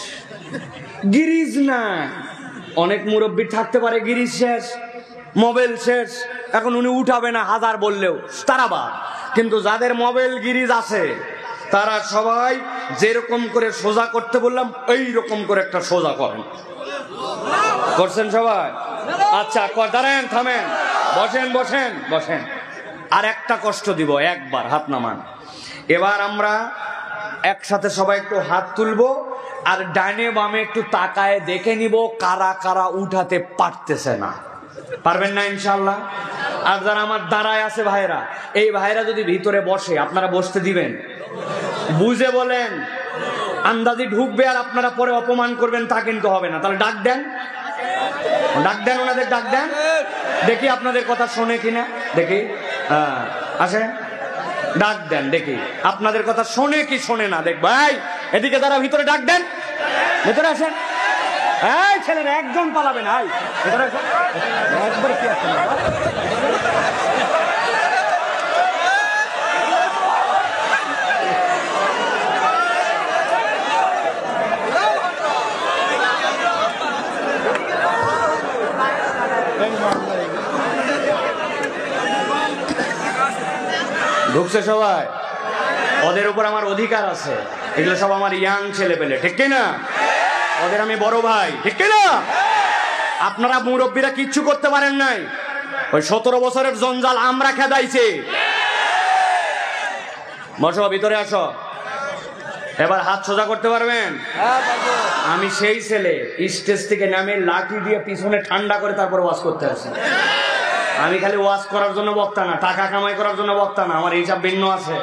Speaker 2: গিরিজ না। অনেক মুরব্বী থাকতে পারে গিরিজ শেষ, মোবাইল শেষ, এখন উনি উঠাবে না হাজার বললেও, তারা বাদ। কিন্তু যাদের মোবাইল গিরিজ আছে তারা সবাই যেরকম করে সোজা করতে বললাম এই রকম করে একটা সোজা করেন। করছেন সবাই? আচ্ছা দাঁড়ান, থামেন, বসেন বসেন বসেন। আর একটা কষ্ট দিব, একবার হাত নামান। এবার আমরা একসাথে সবাই একটু হাত তুলবো, আর ডানে বামে একটু তাকায় দেখে নিব কারা কারা উঠাতে পারতেছে না। পারবেন না ইনশাআল্লাহ? আর যারা আমার দাঁড়ায় আছে ভাইরা, এই ভাইরা যদি ভিতরে বসে আপনারা বসতে দিবেন? বুঝে বলেন, আন্দাজি ঢুকবে আর আপনারা পরে অপমান করবেন তা কিন্তু হবে না। তাহলে ডাক দেন, ডাক দেন, ওনাদের ডাক দেন, দেখি আপনাদের কথা শোনে কিনা, দেখি। আসেন, ডাক দেন, দেখি আপনাদের কথা শোনে কি শোনে না। দেখ ভাই এদিকে যারা ভিতরে ডাক দেন, ভেতরে আসেন। এই ছেলেরা একজন পালাবেন, আই ভেতরে আসেন। একবার কি আসেন, ঢুকছে সবাই? ওদের উপর আমার অধিকার আছে, এগুলো সব আমার ইয়াং ছেলে পেলে, ঠিক কিনা? ওদের আমি বড় ভাই, ঠিক কিনা? আপনারা মুরব্বীরা কিচ্ছু করতে পারেন নাই, ওই 17 বছরের জঞ্জাল আমরা খেদাইছি। বসো, ভিতরে আসো। এবার হাত সোজা করতে পারবেন? আমি সেই ছেলে স্টেজ থেকে নামে লাঠি দিয়ে পিছনে ঠান্ডা করে তারপর ওয়াজ করতে আসি। আমি খালি ওয়াজ করার জন্য বক্তা না, টাকা কামাই করার জন্য বক্তা না, আমার এইসব ভিন্ন আছে।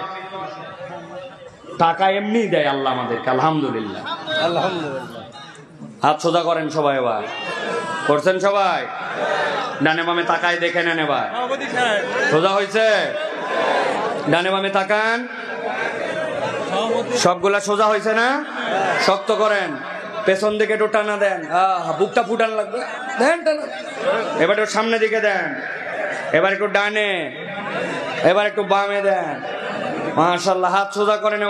Speaker 2: টাকা এমনি দেয় আল্লাহ আমাদেরকে, আলহামদুলিল্লাহ।
Speaker 3: আলহামদুলিল্লাহ।
Speaker 2: হাত সোজা করেন সবাই। এবার করছেন সবাই? ডানে বামে তাকায় দেখে নেন। এবার সোজা হয়েছে? ডানে বামে তাকান। সবগুলা সোজা হয়েছে না? শক্ত করেন, পেছন দিকে একটু টানা দেন, বুকটা ফুটান লাগবে, দেন টানা। এবার একটু সামনে দিকে দেন, এবার একটু ডানে, এবার একটু বামে দেন। মাশাআল্লাহ, হাত সোজা করেন।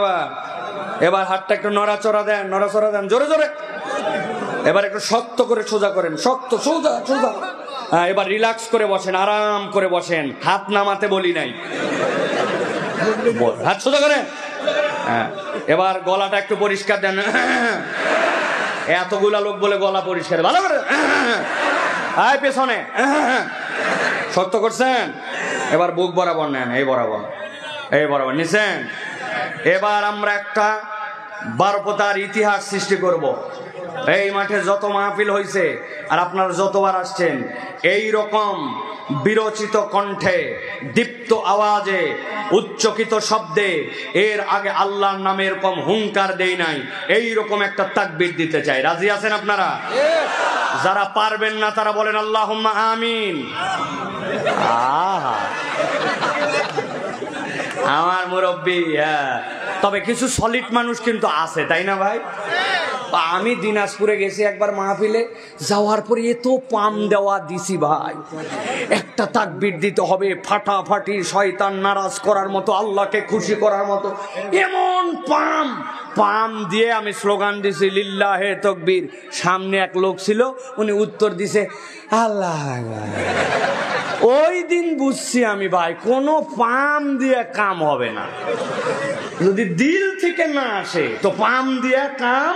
Speaker 2: এবার হাতটা একটু নড়াচড়া দেন, নড়াচড়া দেন জোরে জোরে। এবার একটু শক্ত করে সোজা করেন, শক্ত, সোজা সোজা। এবার রিল্যাক্স করে বসেন, আরাম করে বসেন, হাত নামাতে বলি নাই। হাত সোজা করেন। এবার গলাটা একটু পরিষ্কার দেন। এতগুলা লোক বলে গলা পরিষ্কার, ভালো করে পেছনে শক্ত করছেন। এবার বুক বরাবর নেন, এই বরাবর, এই বরাবর নিছেন। এবার আমরা একটা বারপতার ইতিহাস সৃষ্টি করব। এই মাঠে যত মাহফিল হয়েছে আর আপনারা যতবার আসছেন, এই রকম বিরচিত কণ্ঠে, দীপ্ত আওয়াজে, উচ্চকিত শব্দে এর আগে আল্লাহর নামে এরকম হুঙ্কার দেই নাই। এই রকম একটা তাকবীর দিতে চাই। রাজি আছেন আপনারা? যারা পারবেন না তারা বলেন আল্লাহুম্মা আমিন। আমার মুরব্বী। তবে কিছু সলিড মানুষ কিন্তু আছে, তাই না ভাই? আমি দিনাজপুরে গেছি একবার মাহফিলে, যাওয়ার পরে এত পাম দেওয়া দিছি ভাই, একটা তাকবীর দিতে হবে ফাটাফাটি, শয়তান নারাজ করার মতো, আল্লাহকে খুশি করার মতো, এমন পাম দিয়ে আমি স্লোগান দিছি লিল্লাহে তাকবীর। সামনে এক লোক ছিল, উনি উত্তর দিছে আল্লাহ। ওই দিন বুঝছি আমি ভাই, কোনো পাম দিয়ে কাম হবে না। যদি দিল থেকে না আসে তো পাম দিয়ে কাম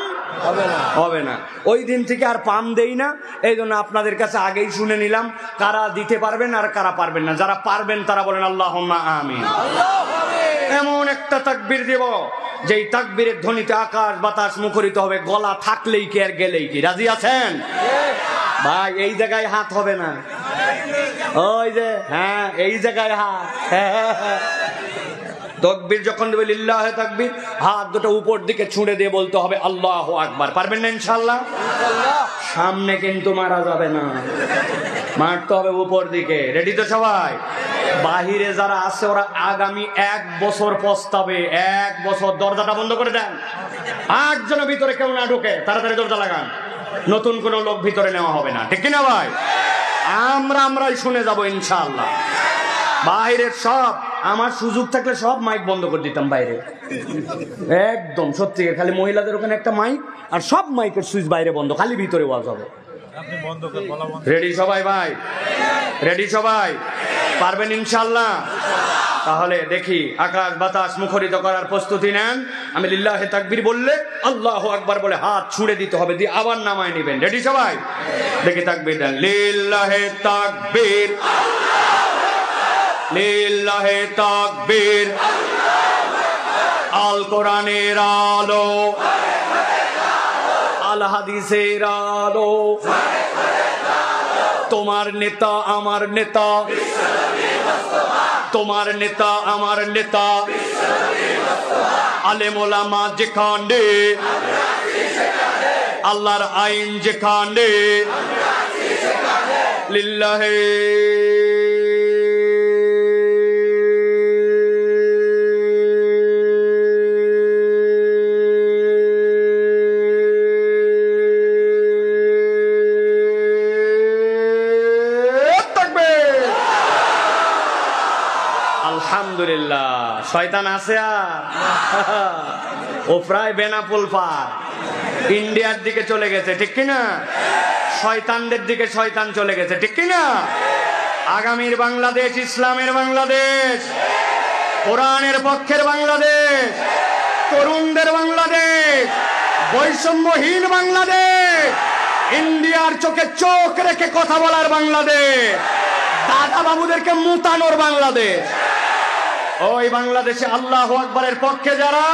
Speaker 2: হবে না। ওই দিন থেকে আর পাম দেই না। এই জন্য আপনাদের কাছে আগেই শুনে নিলাম কারা দিতে পারবেন আর কারা পারবেন না। যারা পারবেন তারা বলেন আল্লাহুম্মা আমিন। এমন একটা তাকবীর দেব যেই তাকবীরের ধ্বনিতে আকাশ বাতাস মুখরিত হবে, গলা থাকলেই কি আর গেলেই কি। রাজি আছেন ভাই? এই জায়গায় হাত হবে না, ওই যে এই জায়গায় হাত। তাকবীর যখন দেবে লিল্লাহে তাকবীর, হাত দুটো উপর দিকে ছুঁড়ে দিয়ে বলতে হবে আল্লাহু আকবার। পারবেন না ইনশাআল্লাহ? সামনে কিন্তু মারা যাবে না, মারতে হবে উপর দিকে। রেডি তো সবাই? বাহিরে যারা আছে ওরা আগামী 1 বছর পস্তাবে। 1 বছর দরজাটা বন্ধ করে দেন, 8 জন ভিতরে কেউ না ঢোকে, তাড়াতাড়ি দরজা লাগান। নতুন কোন লোক ভিতরে নেওয়া হবে না, ঠিক কিনা ভাই? আমরাই শুনে যাব ইনশাআল্লাহ। বাইরের সব, আমার সুযোগ থাকলে সব মাইক বন্ধ করে দিতাম বাইরে, একদম সত্যি। খালি মহিলাদের ওখানে একটা মাইক, আর সব মাইকের সুইচ বাইরে বন্ধ, খালি ভিতরে ওয়াজ হবে। রেডি সবাই ভাই? রেডি সবাই? পারবেন ইনশাআল্লাহ? তাহলে দেখি আকাশ বাতাস মুখরিত করার প্রস্তুতি নেন। আমি লিল্লাহে তাকবীর বললে আল্লাহু আকবার বলে হাত ছুঁড়ে দিতে হবে, দিয়ে আবার নামায় নেবেন। রেডি সবাই? দেখি তাকবীর দেন। লিল্লাহে তাকবীর, লিল্লাহে তাকবীর। আল কোরআনের আলো, আল হাদিসের আলো, তোমার নেতা আমার নেতা, তোমার নেতা আমার নেতা, আলেম ওলামা যেখানে, আল্লাহর আইন যেখানে, লিল্লাহে আলহামদুলিল্লাহ। শয়তান আছে আর ও প্রায় বেনাপোল পার, ইন্ডিয়ার দিকে চলে গেছে, ঠিক কিনা? শয়তানদের দিকে শয়তান চলে গেছে, ঠিক কিনা? আগামীর বাংলাদেশ ইসলামের বাংলাদেশ, কোরআনের পক্ষের বাংলাদেশ, তরুণদের বাংলাদেশ, বৈষম্যহীন বাংলাদেশ, ইন্ডিয়ার চোখে চোখ রেখে কথা বলার বাংলাদেশ, দাদা বাবুদেরকে মুতানোর বাংলাদেশ। ও ওই বাংলাদেশে আল্লাহু আকবারের পক্ষে যারা,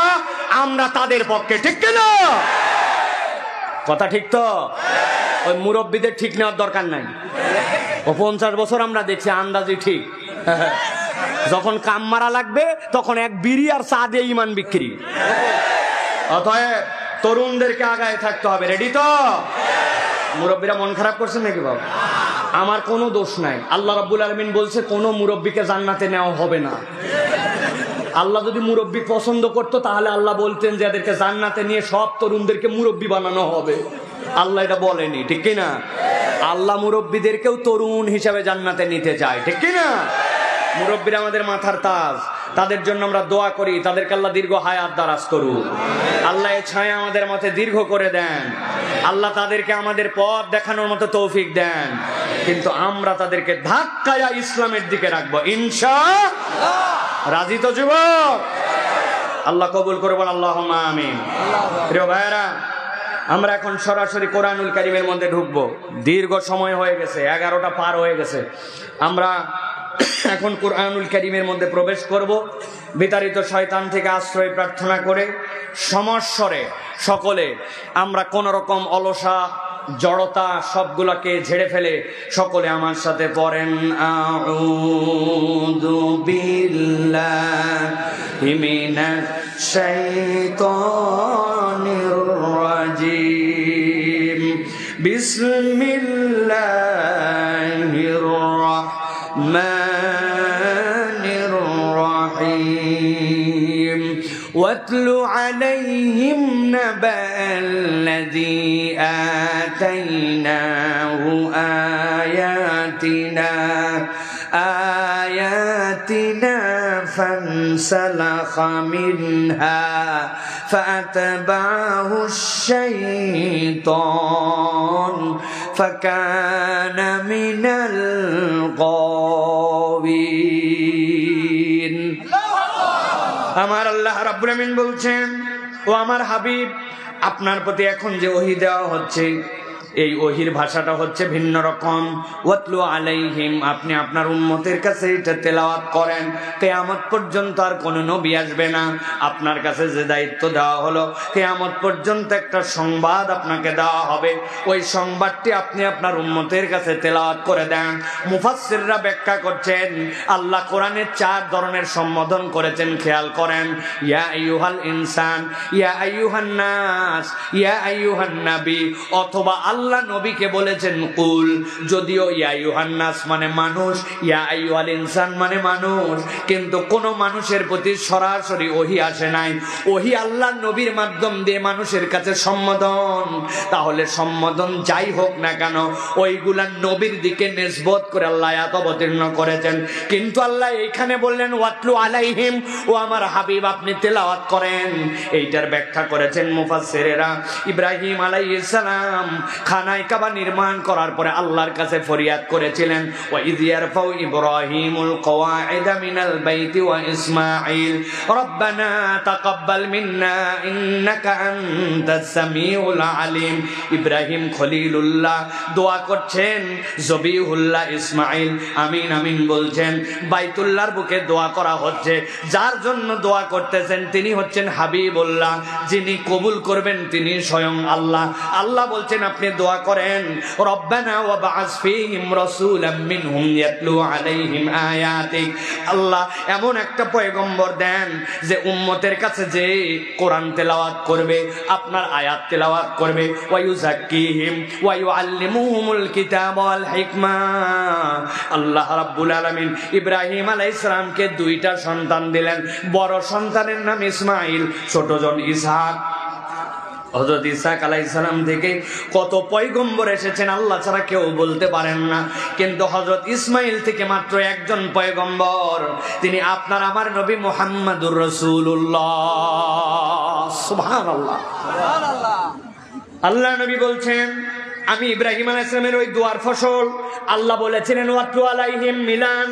Speaker 2: আমরা তাদের পক্ষে, ঠিক কিনা? কথা ঠিক তো? ওই মুরব্বীদের ঠিক নেওয়ার দরকার নাই। ও 50 বছর আমরা দেখছি আন্দাজি ঠিক। যখন কাম মারা লাগবে তখন এক বিড়ি আর চা দিয়ে ইমান বিক্রি। অতএব তরুণদেরকে আগায় থাকতে হবে। রেডি তো? মুরব্বীরা মন খারাপ করছেন নাকি বাবা? আমার কোনো দোষ নাই। আল্লাহ রাব্বুল আলামিন বলছে কোনো মুরব্বীকে জান্নাতে নেওয়া হবে না। আল্লাহ যদি মুরব্বী পছন্দ করতো তাহলে আল্লাহ বলতেন যে এদেরকে জান্নাতে নিয়ে সব তরুণদেরকে মুরব্বী বানানো হবে। আল্লাহ এটা বলেনি, ঠিক কিনা? আল্লাহ মুরব্বীদেরকেও তরুণ হিসাবে জান্নাতে নিতে চায়, ঠিক কিনা? মুরব্বীরা আমাদের মাথার তাজ, তাদের জন্য আমরা দোয়া করি, তাদেরকে আল্লাহ দীর্ঘ হায়াত দারাজ করুক। আল্লাহ এই ছায়া আমাদের মাথায় দীর্ঘ করে দেন। আল্লাহ তাদেরকে আমাদের পথ দেখানোর মতো তৌফিক দেন। কিন্তু আমরা তাদেরকে ধাক্কায়া ইসলামের দিকে রাখবো ইনশাআল্লাহ। রাজি তো যুবক? আল্লাহ কবুল করে বল আল্লাহুম্মা আমিন। প্রিয় ভাইরা, আমরা এখন সরাসরি কোরআনুল কারীমের মধ্যে ঢুকবো। দীর্ঘ সময় হয়ে গেছে, 11টা পার হয়ে গেছে। আমরা এখন কোরআনুল কারীমের মধ্যে প্রবেশ করব। বিতাড়িত শয়তান থেকে আশ্রয় প্রার্থনা করে সমস্বরে সকলে আমরা কোন রকম অলসা জড়তা সবগুলোকে ঝেড়ে ফেলে সকলে আমার সাথে পড়েন আউযু বিল্লাহি মিনাশ শাইতানির রাজিম বিসমিল্লাহির রাহমানির রহিম ওয়াতলু আলাইহিম নাবাল্লাযী আতাইনাহু আয়াতিনা ফানসালাখা মিনহা ফাআতবাহু আশ-শাইতান ফাকানা মিনাল গাওয়িন। আমার আল্লাহ রাব্বুল আমিন বলছেন, ও আমার হাবিব, আপনার প্রতি এখন যে ওহী দেওয়া হচ্ছে এই ওহির ভাষাটা হচ্ছে ভিন্ন রকম। ওয়াতলু আলাইহিম, আপনি আপনার উম্মতের কাছে এটা তেলাওয়াত করেন। কিয়ামত পর্যন্ত আর কোনো নবী আসবে না। আপনার কাছে যে দায়িত্ব দেওয়া হলো, কিয়ামত পর্যন্ত একটা সংবাদ আপনাকে দেওয়া হবে। ওই সংবাদটি আপনি আপনার উম্মতের কাছে তেলাওয়াত করে দেন। মুফাসসিররা ব্যাখ্যা করছেন, আল্লাহ কোরআনে 4 ধরনের সম্বোধন করেছেন, খেয়াল করেন। ইয়া আইয়ুহাল ইনসান, ইয়া আইয়ুহান নাস, ইয়া আইয়ুহান নবী, অথবা আল্লাহ নবীকে বলেছেন কুল। যদিও ইয়া আইয়ুহান নাস মানে মানুষ, ইয়া আইয়ুহাল ইনসান মানে মানুষ, কিন্তু কোন মানুষের প্রতি সরাসরি ওহী আসে নাই। ওহী আল্লাহ নবীর মাধ্যম দিয়ে মানুষের কাছে সম্বোধন। তাহলে সম্বোধন যাই হোক না কেন, ওইগুলা নবীর দিকে নিসবত করে আল্লাহ আয়াত অবতীর্ণ করেছেন। কিন্তু আল্লাহ এইখানে বললেন ওয়াতলু আলাইহিম, ও আমার হাবিব আপনি তেলাওয়াত করেন। এইটার ব্যাখ্যা করেছেন মুফাসসিরেরা। ইব্রাহিম আলাইহিস সালাম খানায় কাবা নির্মাণ করার পরে আল্লাহর কাছে ফরিয়াদ করেছিলেন, ওয়া ইয ইয়ারফাউ ইব্রাহিমুল কওয়াইদা মিনাল বাইতি ওয়া ইসমাঈল রব্বানা তাকাব্বাল মিন্না ইন্নাকা আনতাস সামিউল আলিম। ইব্রাহিম খলিলুল্লাহ দোয়া করছেন, জবিহুল্লাহ ইসমাঈল আমিন আমিন বলছেন। বাইতুল্লাহর বুকে দোয়া করা হচ্ছে। যার জন্য দোয়া করতেছেন তিনি হচ্ছেন হাবিবুল্লাহ, যিনি কবুল করবেন তিনি স্বয়ং আল্লাহ। আল্লাহ বলছেন আপনি দোয়া করেন, রব্বানা ওয়া বা'আস ফীহিম রাসূলাম মিনহুম ইয়াতলু আলাইহিম আয়াতিক। আল্লাহ এমন একটা পয়গম্বর দেন যে উম্মতের কাছে যে কোরআন তেলাওয়াত করবে, আপনার আয়াত তেলাওয়াত করবে। ওয়া ইউযাক্কিহিম ওয়া ইউআল্লিমুহুমুল কিতাব ওয়াল হিকমা। আল্লাহ রাব্বুল আলামিন ইব্রাহিম আলাইহিস সালামকে 2টা সন্তান দিলেন। বড় সন্তানের নাম ইসমাঈল, ছোটজন ইসহাক। হযরত ইসহাক আলাইহিস সালাম থেকে কত পয়গম্বর এসেছেন আল্লাহ ছাড়া কেউ বলতে পারেন না, কিন্তু হযরত ইসমাঈল থেকে মাত্র একজন পয়গম্বর, তিনি আপনার আমার নবী মুহাম্মদুর রাসূলুল্লাহ। সুবহানাল্লাহ, সুবহানাল্লাহ। আল্লাহ নবী বলছেন, আমি ইব্রাহিম আলাইহিস সালামের ওই দোয়ার ফসল। আল্লাহ বলেছিলেন ওয়াতলু আলাইহিম মিলান,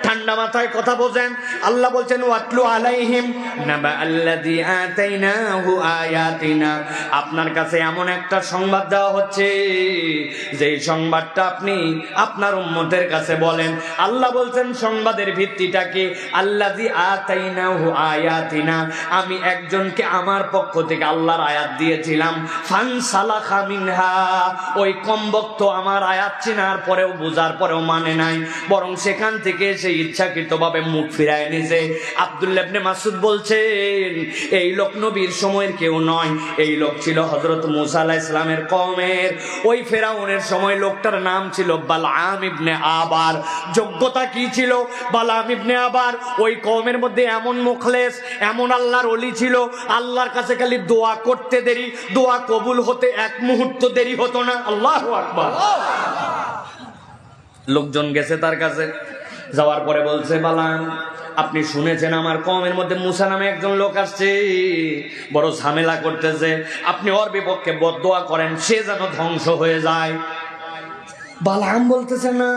Speaker 2: ঠান্ডা মাথায় কথা বোঝেন। আল্লাহ বলছেন ওয়াতলু আলাইহিম নাবা আল্লাযী আতাইনাহু আয়াতিনা, আপনার কাছে এমন একটা সংবাদ দেওয়া হচ্ছে যেই সংবাদটা আপনি আপনার উম্মতের কাছে বলেন। আল্লাহ বলছেন সংবাদের ভিত্তিটা কি? আল্লাযী আতাইনাহু আয়াতিনা, আমি একজনকে আমার পক্ষ থেকে আল্লাহর আয়াত দিয়েছিলাম। ফানসালাখা মিনহা, ওই কমবক্ত আমার আয়াত চেনার পরেও বোঝার পরেও মানে নাই, বরং সেখান থেকে সে ইচ্ছাকৃতভাবে মুখ ফিরায় নিছে। আব্দুল্লাহ ইবনে মাসউদ বলছেন এই লোক নবীর সময়ের কেউ নয়, এই লোক ছিল হযরত মূসা আলাইহিস সালামের কওমের ওই ফেরাউনের সময়। লোকটার নাম ছিল বালআম ইবনে আবার। যোগ্যতা কি ছিল বালআম ইবনে আবার? ওই কওমের মধ্যে এমন মুখলেস, এমন আল্লাহর ওলি ছিল, আল্লাহর কাছে খালি দোয়া করতে দেরি, দোয়া কবুল হতে এক মুহূর্ত দেরি হতো না। আল্লাহু আকবার। লোকজন গেছে তার কাছে, যাওয়ার পরে বলছে বালআম, আপনি শুনেছেন আমার কওমের মধ্যে মূসা নামে একজন লোক আসছে, বড় ঝামেলা করতেছে, আপনি ওর বিপক্ষে বদদোয়া করেন সে যেন ধ্বংস হয়ে যায়। বালআম বলতেছে না,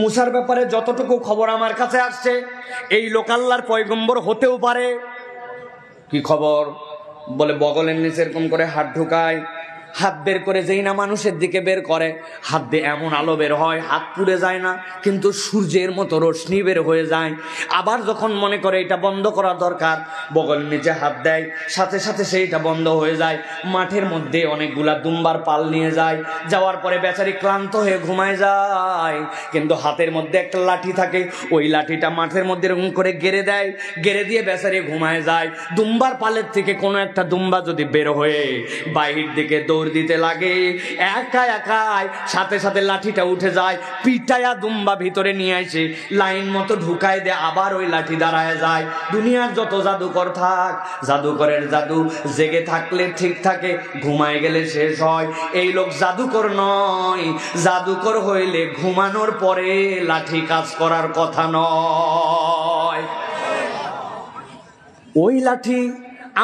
Speaker 2: মূসার ব্যাপারে যতটুকু খবর আমার কাছে আসছে এই লোক আল্লাহর পয়গম্বর হতেও পারে। কি খবর? বলে বগলের নিচে এরকম করে হাত ঢুকায়, হাত বের করে যেই না মানুষের দিকে বের করে, হাত দিয়ে এমন আলো বের হয় হাত পুড়ে যায় না, কিন্তু সূর্যের মতো রোশনি বের হয়ে যায়। আবার যখন মনে করে এটা বন্ধ করা দরকার, বগলের নিচে হাত দেয়, সাথে সাথে সেইটা বন্ধ হয়ে যায়। মাঠের মধ্যে অনেকগুলা দুম্বার পাল নিয়ে যায়, যাওয়ার পরে বেচারি ক্লান্ত হয়ে ঘুমায় যায়, কিন্তু হাতের মধ্যে একটা লাঠি থাকে, ওই লাঠিটা মাঠের মধ্যে এরকম করে গেড়ে দেয়, গেড়ে দিয়ে বেচারি ঘুমায় যায়। দুম্বার পালের থেকে কোনো একটা দুম্বা যদি বের হয়ে বাহির দিকে দৌড় দিতে লাগে, একা একাই সাথে সাথে লাঠিটা উঠে যায়, পিটায়া দুম্বা ভিতরে নিয়ে আসে, লাইন মতো ঢুকায় দেয়, আবার ওই লাঠি দাঁড়ায় যায়। দুনিয়ার যত জাদুকর থাক, জাদুকরের জাদু জেগে থাকলে ঠিক থাকে, ঘুমায় গেলে শেষ হয়। এই লোক জাদুকর নয়, জাদুকর হইলে ঘুমানোর পরে লাঠি কাজ করার কথা নয়। ওই লাঠি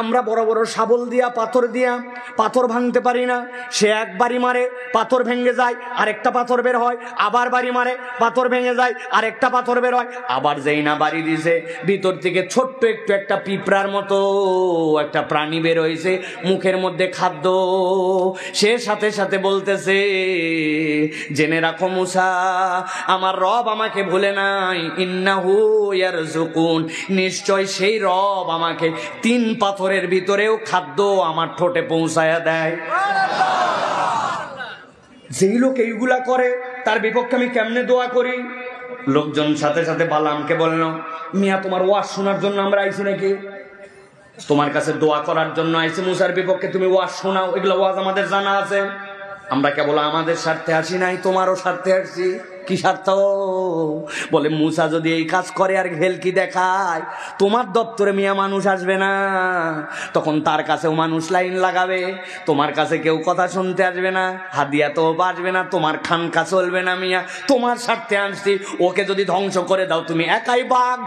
Speaker 2: আমরা বড় বড় শাবল দিয়া পাথর দিয়া পাথর ভাঙতে পারি না। সে একবারই মারে, পাথর ভেঙে যায়, আরেকটা পাথর বের হয়, আবার বাড়ি মারে, পাথর ভেঙে যায়, আরেকটা পাথর বের হয়, আবার যেই না বাড়ি দিছে ভিতর থেকে ছোট্ট একটু একটা পিঁপড়ার মতো একটা প্রাণী বের হয়েছে, মুখের মধ্যে খাদ্য। সে সাথে সাথে বলতেছে, জেনে রাখো মূসা, আমার রব আমাকে ভুলে নাই, ইন্নাহু ইয়ারযুকুন, নিশ্চয় সেই রব আমাকে 3 পাথরের ভিতরেও খাদ্য আমার ঠোঁটে পৌঁছায়া দেয়। যেই লোক এইগুলা করে তার বিপক্ষে আমি কেমনে দোয়া করি? লোকজন সাথে সাথে বালামকে বলল, মিয়া তোমার ওয়াজ শোনার জন্য আমরা আইছি নাকি? তোমার কাছে দোয়া করার জন্য আইছি, মূসার বিপক্ষে তুমি ওয়াজ শোনাও, এগুলো ওয়াজ আমাদের জানা আছে, আমরা কেবল আমাদের স্বার্থে আসি নাই, তোমারও স্বার্থে আসছি। কি স্বার্থ? বলে মূসা যদি এই কাজ করে আর ভেলকি দেখায়, তোমার দপ্তরে মিয়া মানুষ আসবে না, তখন তার কাছেও মানুষ লাইন লাগাবে, তোমার কাছে কেউ কথা শুনতে আসবে না, হাদিয়া তো আসবে না, তোমার খানকা চলবে না মিয়া, তোমার স্বার্থে আসছি, ওকে যদি ধ্বংস করে দাও তুমি একাই বাঘ।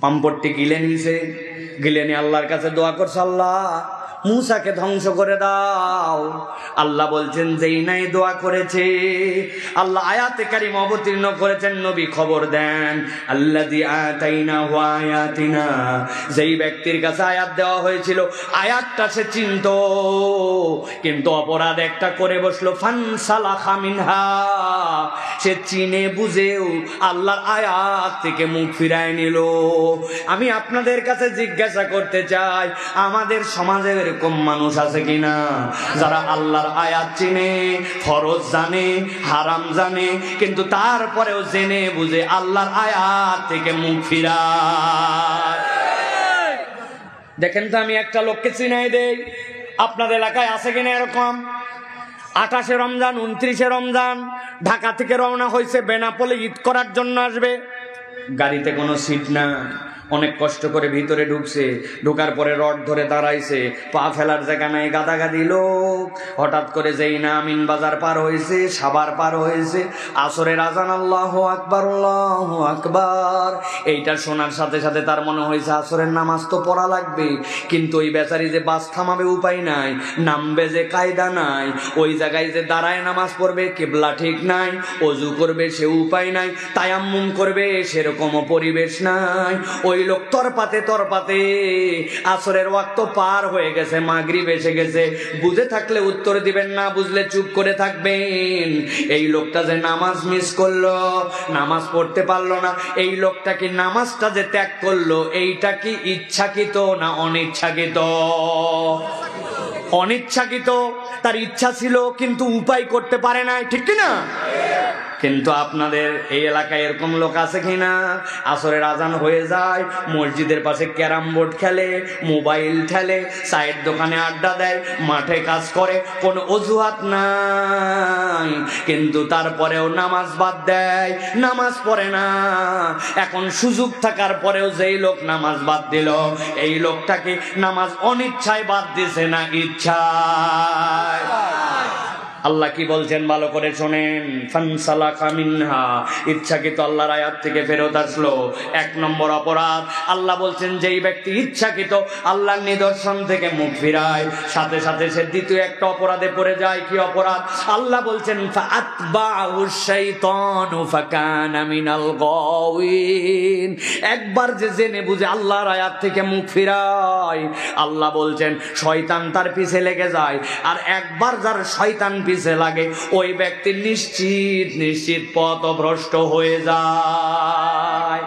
Speaker 2: পাম্পটটি গিলে নিছে, গিলে নিয়ে আল্লাহর কাছে দোয়া করছে, আল্লাহ মূসাকে ধ্বংস করে দাও। আল্লাহ বলছেন যেই নাই দোয়া করেছে, আল্লাহ আয়াতে কারিমা অবতীর্ণ করেছেন, নবী খবর দেন, আল্লাযী আতাইনাহু আয়াতিনা, যেই ব্যক্তির কাছে আয়াত দেওয়া হয়েছিল আয়াতটা সে চিনত, কিন্তু অপরাধ একটা করে বসলো, ফানসালাখা মিনহা, সে চিনে বুঝেও আল্লাহর আয়াত থেকে মুখ ফিরায় নিল। আমি আপনাদের কাছে জিজ্ঞাসা করতে চাই, আমাদের সমাজে এরকম মানুষ আছে কিনা যারা আল্লাহর আয়াত চিনে, ফরজ জানে, হারাম জানে, কিন্তু তারপরেও জেনে বুঝে আল্লাহর আয়াত থেকে মুখ ফিরায়? দেখেন তো, আমি একটা লোককে চিনাই দেই, আপনাদের এলাকায় আছে কিনা এরকম? 28শে রমজান 29শে রমজান ঢাকা থেকে রওনা হয়েছে, বেনাপোলে ঈদ করার জন্য আসবে, গাড়িতে কোনো সিট না, অনেক কষ্ট করে ভিতরে ঢুকছে, ঢোকার পরে রড ধরে দাঁড়াইছে, পা ফেলার জায়গা নাই, গাদাগাদি লোক। হঠাৎ করে যেই না আমিন বাজার পার হয়েছে, সাভার পার হয়েছে, আসরের আজান আল্লাহু আকবার আল্লাহু আকবার, এইটা শোনার সাথে সাথে তার মনে হয়েছে আসরের নামাজ তো পড়া লাগবে, কিন্তু ওই বেচারি যে বাস থামাবে উপায় নাই, নামবে যে কায়দা নাই, ওই জায়গায় যে দাঁড়ায় নামাজ পড়বে কিবলা ঠিক নাই, অজু করবে সে উপায় নাই, তায়াম্মুম করবে সেরকমও পরিবেশ নাই। ওই লোক তরপাতে তরপাতে আসরের ওয়াক্ত পার হয়ে গেছে, মাগরিব এসে গেছে। বুঝে থাকলে উত্তর দিবেন, না বুঝলে চুপ করে থাকবেন। এই লোকটা যে নামাজ মিস করলো, নামাজ পড়তে পারলো না, এই লোকটা কি নামাজটা যে ত্যাগ করলো, এইটা কি ইচ্ছাকৃত না অনিচ্ছাকৃত? অনিচ্ছাকৃত। তার ইচ্ছা ছিল কিন্তু উপায় করতে পারে নাই, ঠিক কিনা? কিন্তু আপনাদের এই এলাকায় এরকম লোক আছে কিনা? আসরের আজান হয়ে যায়, মসজিদের পাশে ক্যারাম বোর্ড খেলে, মোবাইল ঠেলে, চায়ের দোকানে আড্ডা দেয়, মাঠে কাজ করে, কোনো অজুহাত নাই, কিন্তু তারপরেও নামাজ বাদ দেয়, নামাজ পড়ে না। এখন সুযোগ থাকার পরেও যেই লোক নামাজ বাদ দিল, এই লোকটাকে নামাজ অনিচ্ছায় বাদ দিছে না ইচ্ছায়? আল্লাহ কি বলছেন ভালো করে শোনেন। ফানসালাকা মিনহা, ইচ্ছাকৃত আল্লাহর আয়াত থেকে ফেরত আসলো। 1 নম্বর অপরাধ, আল্লাহ বলছেন যেই ব্যক্তি ইচ্ছাকৃত আল্লাহর নিদর্শন থেকে মুখ ফিরায়, সাথে সাথে সে দ্বিতীয় একটা অপরাধে পড়ে যায়। কি অপরাধ? আল্লাহ বলছেন ফাআতবাহু শাইতানু ফাকানা মিনাল গাওয়িন। একবার যে জেনে বুঝে আল্লাহর আয়াত থেকে মুখ ফিরায়, আল্লাহ বলছেন শয়তান তার পিছে লেগে যায়। আর একবার যার শয়তান পিছে লাগে, ওই ব্যক্তি নিশ্চিত নিশ্চিত পথভ্রষ্ট হয়ে যায়।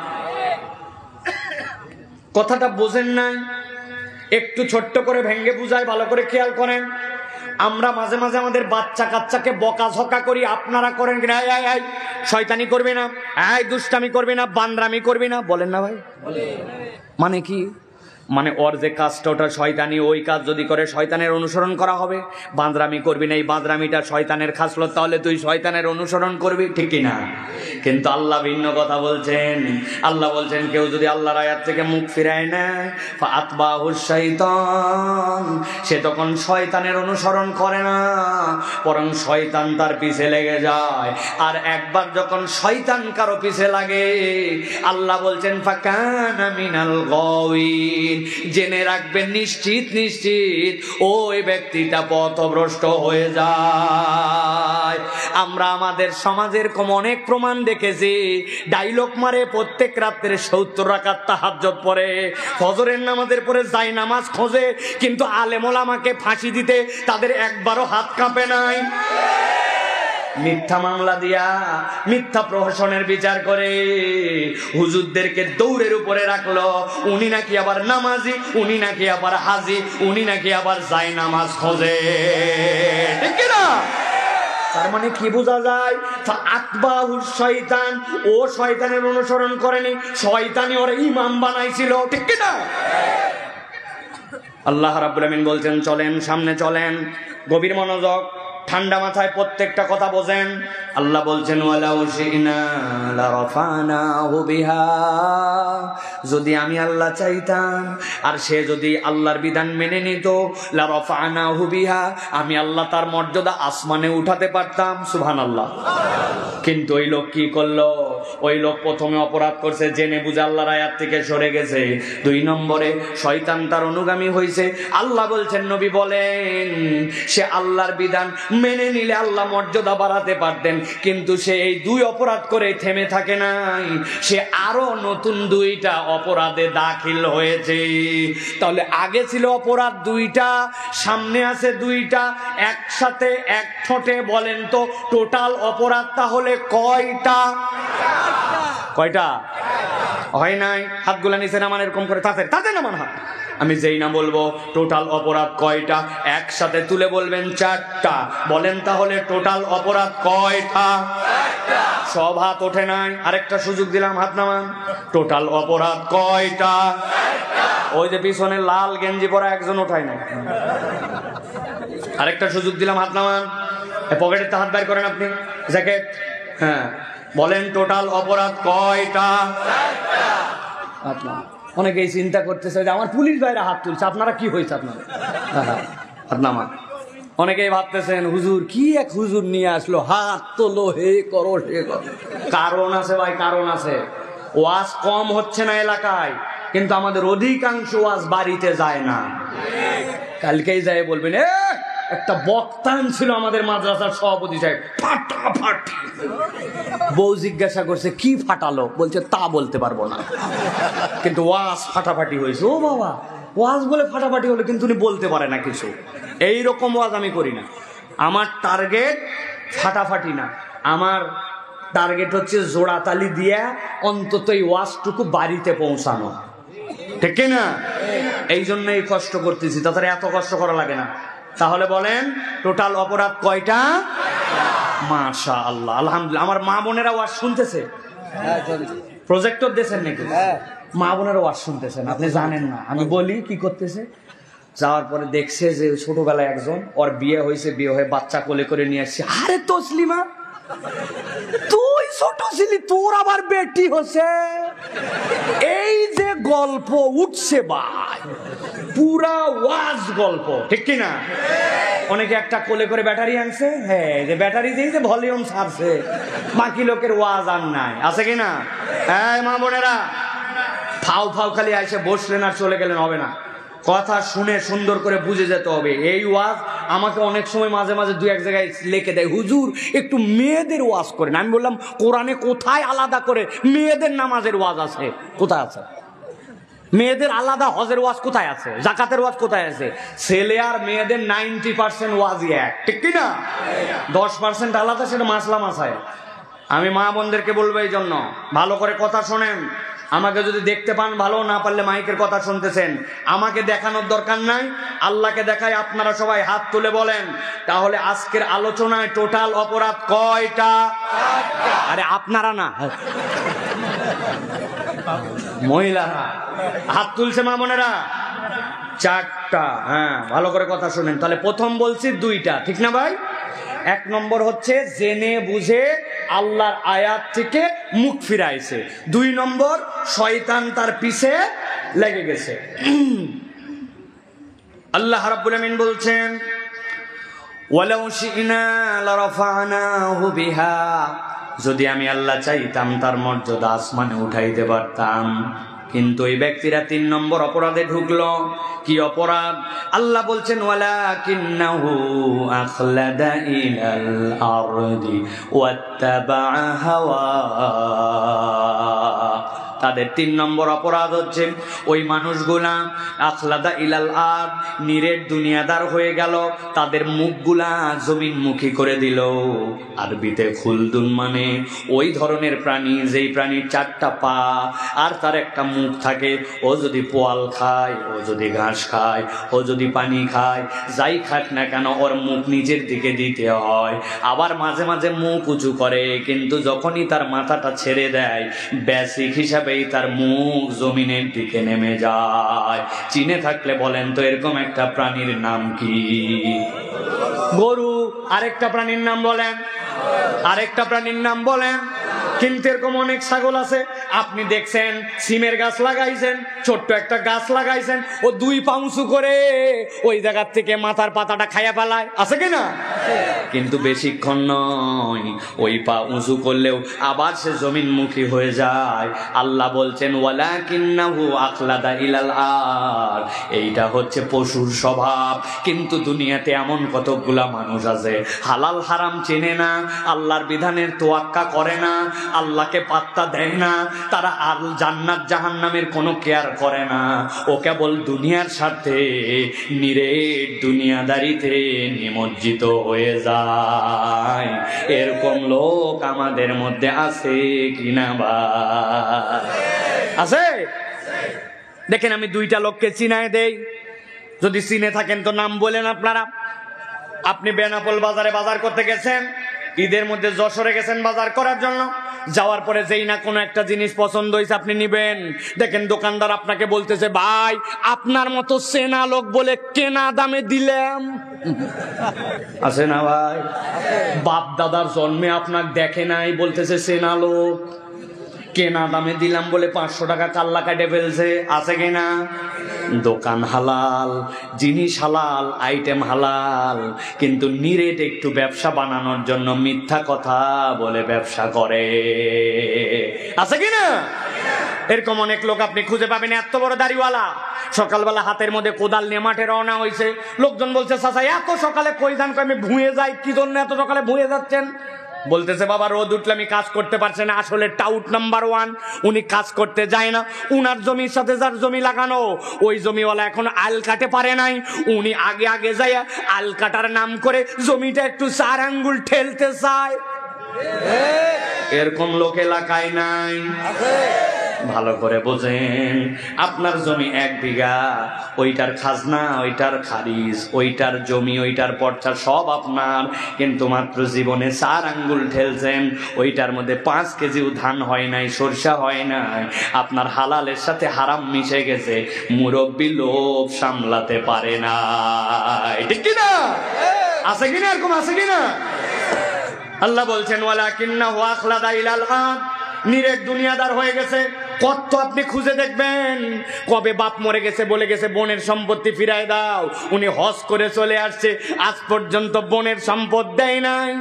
Speaker 2: কথাটা বোঝেন নাই? একটু ছোট্ট করে ভেঙ্গে বুঝাই, ভালো করে খেয়াল করেন। আমরা মাঝে মাঝে আমাদের বাচ্চা কাচ্চাকে বকাঝকা করি, আপনারা করেন কিনা? শয়তানি করবি না, দুষ্টামি করবি না, বান্দ্রামি করবি না, বলেন না ভাই? মানে কি? মানে ওর যে কাজটা ওটা শয়তানি, ওই কাজ যদি করে শয়তানের অনুসরণ করা হবে। বাঁদরামি করবি না, এই বাঁদরামিটা শয়তানের খাসলত, তাহলে তুই শয়তানের অনুসরণ করবি, ঠিক কিনা? কিন্তু আল্লাহ ভিন্ন কথা বলছেন। আল্লাহ বলছেন কেউ যদি আল্লাহর আয়াত থেকে মুখ ফিরায় নেয়, ফাআতবাহু শাইতান, সে তখন শয়তানের অনুসরণ করে না, বরং শয়তান তার পিছে লেগে যায়। আর একবার যখন শয়তান কারো পিছে লাগে, আল্লাহ বলছেন ফাকানা মিনাল গাওয়িন, জেনে রাখবেন নিশ্চিত নিশ্চিত ওই ব্যক্তিটা পথভ্রষ্ট হয়ে যায়। আমরা আমাদের সমাজের কম অনেক প্রমাণ দেখেছি। ডায়লগ মারে, প্রত্যেক রাত্রে 70 রাকাত তাহাজ্জুদ পড়ে, ফজরের নামাজের পরে যাই নামাজ খোঁজে, কিন্তু আলেম ওলামাকে ফাঁসি দিতে তাদের একবারও হাত কাঁপে নাই। মিথ্যা মামলা দিয়া মিথ্যা প্রহসনের বিচার করে হুজুরদেরকে দৌড়ের উপরে রাখলো। উনি নাকি আবার নামাজি, উনি নাকি আবার হাজি, উনি নাকি আবার যাই নামাজ খোঁজে, ঠিক না? তার মানে কি বোঝা যায়? আতবাহু শয়তান, ও শয়তানের অনুসরণ করেনি, শয়তানি ওর ইমাম বানাইছিল, ঠিক না? আল্লাহ রাব্বুল আমিন বলছেন চলেন, সামনে চলেন, গভীর মনোযোগ, ঠান্ডা মাথায় প্রত্যেকটা কথা বোঝেন। আল্লাহ বলছেন ওয়ালাউ শি'না লারাফানাহু বিহা, যদি আমি আল্লাহ চাইতাম আর সে যদি আল্লাহর বিধান মেনে নিত, লারাফানাহু বিহা, আমি আল্লাহ তার মর্যাদা আসমানে উঠাতে পারতাম। সুবহানাল্লাহ। কিন্তু ওই লোক কি করলো? ওই লোক প্রথমে অপরাধ করছে, জেনে বুঝে আল্লাহর আয়াত থেকে সরে গেছে। 2 নম্বরে শয়তান তার অনুগামী হয়েছে। আল্লাহ বলছেন, নবী বলেন, সে আল্লাহর বিধান মেনে নিলে আল্লাহ মর্যাদা বাড়াতে পারতেন, কিন্তু সে এই 2 অপরাধ করে থেমে থাকে নাই, সে আরো নতুন 2টা অপরাধে দাখিল হয়েছে। তাহলে আগে ছিল অপরাধ 2টা, সামনে আছে 2টা, একসাথে এক ঠোঁটে বলেন তো টোটাল অপরাধ তাহলে কয়টা? কয়টা? হয় নাই? হাতগুলা নিচে নামান, এরকম করে তাতে নামান হাত। আমি যেই না বলবো টোটাল অপরাধ কয়টা, একসাথে তুলে বলবেন 4টা। বলেন তাহলে টোটাল অপরাধ কয়টা? সব হাত ওঠে নাই। আরেকটা সুযোগ দিলাম, হাত নামান। টোটাল অপরাধ কয়টা? ওই যে পিছনে লাল গেঞ্জি পরা একজন ওঠায় নাই। আরেকটা সুযোগ দিলাম, হাত নামান। পকেটের হাত বের করেন আপনি, জ্যাকেট। হ্যাঁ, বলেন টোটাল অপরাধ কয়টা? অনেকেই চিন্তা করতেছে যে আমার পুলিশ ভাইরা হাত তুলছে, আপনারা কি হয়েছে আপনাদের? হাত নামান। অনেকেই ভাবতেছেন হুজুর কি এক হুজুর নিয়ে আসলো, হাত তোলো, হে করো হে করো। কারণ আছে ভাই, কারণ আছে। ওয়াজ কম হচ্ছে না এলাকায়, কিন্তু আমাদের অধিকাংশ ওয়াজ বাড়িতে যায় না। কালকেই যায় বলবেন একটা বক্তান ছিল আমাদের মাদ্রাসার সভাপতি সাহেব, ফাটাফাটি। বউ জিজ্ঞাসা করছে কি ফাটালো, বলছে তা বলতে পারবো না, কিন্তু ওয়াজ ফাটাফাটি হয়েছে। ও বাবা, ওয়াজ বলে ফাটাফাটি হলো, কিন্তু উনি বলতে পারে না কিছু। এইরকম ওয়াজ আমি করি না। আমার টার্গেট ফাটাফাটি না, আমার টার্গেট হচ্ছে জোড়াতালি দিয়া অন্তত এই ওয়াজটুকু বাড়িতে পৌঁছানো, ঠিক না? এই জন্যই কষ্ট করতেছি, তাছাড়া এত কষ্ট করা লাগে না। তাহলে বলেন টোটাল অপরাধ কয়টা? মাশাআল্লাহ, আলহামদুলিল্লাহ। আমার মা বোনেরা ওয়াজ শুনতেছে, প্রজেক্টর দিয়েছেন নাকি? মা বোনেরা ওয়াজ শুনতেছেন, আপনি জানেন না। আমি বলি কি করতেছে, যাওয়ার পরে দেখছে যে ছোটবেলায় একজন, ওর বিয়ে হয়েছে, বিয়ে হয়ে বাচ্চা কোলে করে নিয়ে আসছে। আরে তসলিমা, তুই ছোট ছিলি, তোর আবার বেটি হচ্ছে। এই যে গল্প উঠছে ভাই, পুরা ওয়াজ গল্প, ঠিক কিনা? অনেকে একটা কোলে করে ব্যাটারি আনছে, হ্যাঁ, যে ব্যাটারি দিয়ে যে ভলিউম ছাড়ছে, বাকি লোকের ওয়াজ আর নাই, আছে কিনা? হ্যাঁ মা বোনেরা, ফাউ ফাউ খালি আইসে বসলেন আর চলে গেলেন হবে না। কথা শুনে সুন্দর করে বুঝে যেতে হবে। এই ওয়াজ আমাকে অনেক সময় মাঝে মাঝে দু এক জায়গায় লিখে দেয়, হুজুর একটু মেয়েদের ওয়াজ করেন। আমি বললাম কোরআনে কোথায় আলাদা করে মেয়েদের নামাজের ওয়াজ আছে? কোথায় আছে? মেয়েদের আলাদা হজের ওয়াজ কোথায় আছে? জাকাতের ওয়াজ কোথায় আছে? ছেলে আর মেয়েদের 90% ওয়াজই এক, ঠিক কিনা? 10% আলাদা, সেটা মাসলা মাসায়। আমি মা বোনদেরকে বলবো এই জন্য ভালো করে কথা শোনেন। আমাকে যদি দেখতে পান ভালো, না পারলে মাইকের কথা শুনতেছেন, আমাকে দেখানোর দরকার নাই, আল্লাহকে দেখায়। আপনারা সবাই হাত তুলে বলেন তাহলে আজকের আলোচনায় টোটাল অপরাধ কয়টা? আরে আপনারা না, মহিলারা হাত তুলছে, মা বোনেরা 4টা। হ্যাঁ, ভালো করে কথা শুনেন। তাহলে প্রথম বলছি 2টা, ঠিক না ভাই? 1 নম্বর হচ্ছে জেনে বুঝে আল্লাহর আয়াত থেকে মুখ ফিরাইছে। 2 নম্বর শয়তান তার পিছে লেগে গেছে। আল্লাহ রাব্বুল আমিন বলছেন ওয়ালাউ শি'না লারাফা'নাহু বিহা, যদি আমি আল্লাহ চাইতাম তার মর্যাদা আসমানে উঠাইতে পারতাম। কিন্তু এই ব্যক্তিরা 3 নম্বর অপরাধে ঢুকলো। কি অপরাধ? আল্লাহ বলছেন ওয়ালাকিন্নাহু আখলাদা ইলাল আরদি ওয়াত্তাবা'a হাওয়া। তাদের 3 নম্বর অপরাধ হচ্ছে ওই মানুষগুলা আখলাদা ইলাল আরদ, নিরেট দুনিয়াদার হয়ে গেল, তাদের মুখগুলা জমিনমুখী করে দিল। আরবিতে খুলদুন মানে ওই ধরনের প্রাণী যেই প্রাণীর 4টা পা আর তার একটা মুখ থাকে। ও যদি পোয়াল খায়, ও যদি ঘাস খায়, ও যদি পানি খায়, যাই খাক না কেন ওর মুখ নিচের দিকে দিতে হয়। আবার মাঝে মাঝে মুখ উঁচু করে, কিন্তু যখনই তার মাথাটা ছেড়ে দেয় বেসিক হিসাবে তার মুখ জমিনের দিকে নেমে যায়। চিনে থাকলে বলেন তো এরকম একটা প্রাণীর নাম কি? গরু। আরেকটা প্রাণীর নাম বলেন, আরেকটা প্রাণীর নাম বলেন। কিন্তু এরকম অনেক ছাগল আছে, আপনি দেখছেন সিমের গাছ লাগাইছেন, ছোট্ট একটা গাছ লাগাইছেন, ও 2 পা উঁচু করে ওই জায়গার থেকে মাথার পাতাটা খাইয়া ফেলায়, আছে কিনা? কিন্তু বেশিক্ষণ নয়, ওই পা উঁচু করলেও আবার সে জমিনমুখী হয়ে যায়। আল্লাহ বলছেন ওয়ালাকিন্নাহু আখলাদা ইলাল আরদ, এইটা হচ্ছে পশুর স্বভাব। কিন্তু দুনিয়াতে এমন কতগুলা মানুষ আছে হালাল হারাম চেনে না, আল্লাহর বিধানের তোয়াক্কা করে না, আল্লাহকে পাত্তা দেয় না, তারা আর জান্নাত জাহান্নামের কোনো কেয়ার করে না। ও কেবল দুনিয়ার স্বার্থে নিরেট দুনিয়াদারিতে নিমজ্জিত হয়ে যায়। এরকম লোক আমাদের মধ্যে আছে কিনা ভাই? আছে? দেখেন আমি 2টা লোককে চিনায় দেই, যদি চিনে থাকেন তো নাম বলেন আপনারা। আপনি বেনাপোল বাজারে বাজার করতে গেছেন, ঈদের মধ্যে যশোরে গেছেন বাজার করার জন্য। যাওয়ার পরে যেই না কোনো একটা জিনিস পছন্দ হয়েছে আপনি নিবেন, দেখেন দোকানদার আপনাকে বলতেছে ভাই আপনার মতো চেনা লোক বলে কেনা দামে দিলাম। আছে না ভাই? বাপ দাদার জন্মে আপনার দেখে নাই, বলতেছে চেনা লোক। কেনা দামে দিলাম বলে 500 টাকা কাল্লা কাটে ফেলছে, আছে কিনা? দোকান হালাল, জিনিস হালাল, আইটেম হালাল, কিন্তু নিরেট একটু ব্যবসা বানানোর জন্য মিথ্যা কথা বলে ব্যবসা করে, আছে কিনা? এরকম অনেক লোক আপনি খুঁজে পাবেন। এত বড় দাড়িওয়ালা, সকালবেলা হাতের মধ্যে কোদাল নিয়ে মাঠে রওনা হয়েছে। লোকজন বলছে, চাচা এত সকালে কই যান? আমি ভুঁয়ে যাই। কি জন্য এত সকালে ভুঁয়ে যাচ্ছেন? বলতেছে, বাবা রোদ উঠলে আমি কাজ করতে পারছি না। আসলে টাউট নাম্বার 1, উনি কাজ করতে যায় না। উনার জমির সাথে যার জমি লাগানো, ওই জমিওয়ালা এখন আল কাটে পারে নাই। উনি আগে আগে যায় আল কাটার নাম করে জমিটা একটু 4 আঙ্গুল ঠেলতে চায়। এরকম লোক এলাকায় নাই? ভালো করে বোঝেন, আপনার জমি 1 বিঘা, ওইটার খাজনা, ওইটার খারিজ, ওইটার জমি, ওইটার পর্চা সব আপনার, কিন্তু মাত্র জীবনে 4 আঙ্গুল ঠেলছেন। ওইটার মধ্যে 5 কেজিও ধান হয় নাই, সরষা হয় নাই। আপনার হালালের সাথে হারাম মিশে গেছে, মুরব্বী লোভ সামলাতে পারে না, ঠিক কিনা? আছে কিনা এরকম? আছে কিনা? আল্লাহ বলছেন, ওয়ালাকিন্নাহু আখলাদা ইলাল আরদ, নিরেট দুনিয়াদার হয়ে গেছে। কত আপনি খুঁজে দেখবেন, কবে বাপ মরে গেছে বলে গেছে বোনের সম্পত্তি ফিরায় দাও। উনি হজ করে চলে আসছে, আজ পর্যন্ত বোনের সম্পদ দেয় নাই,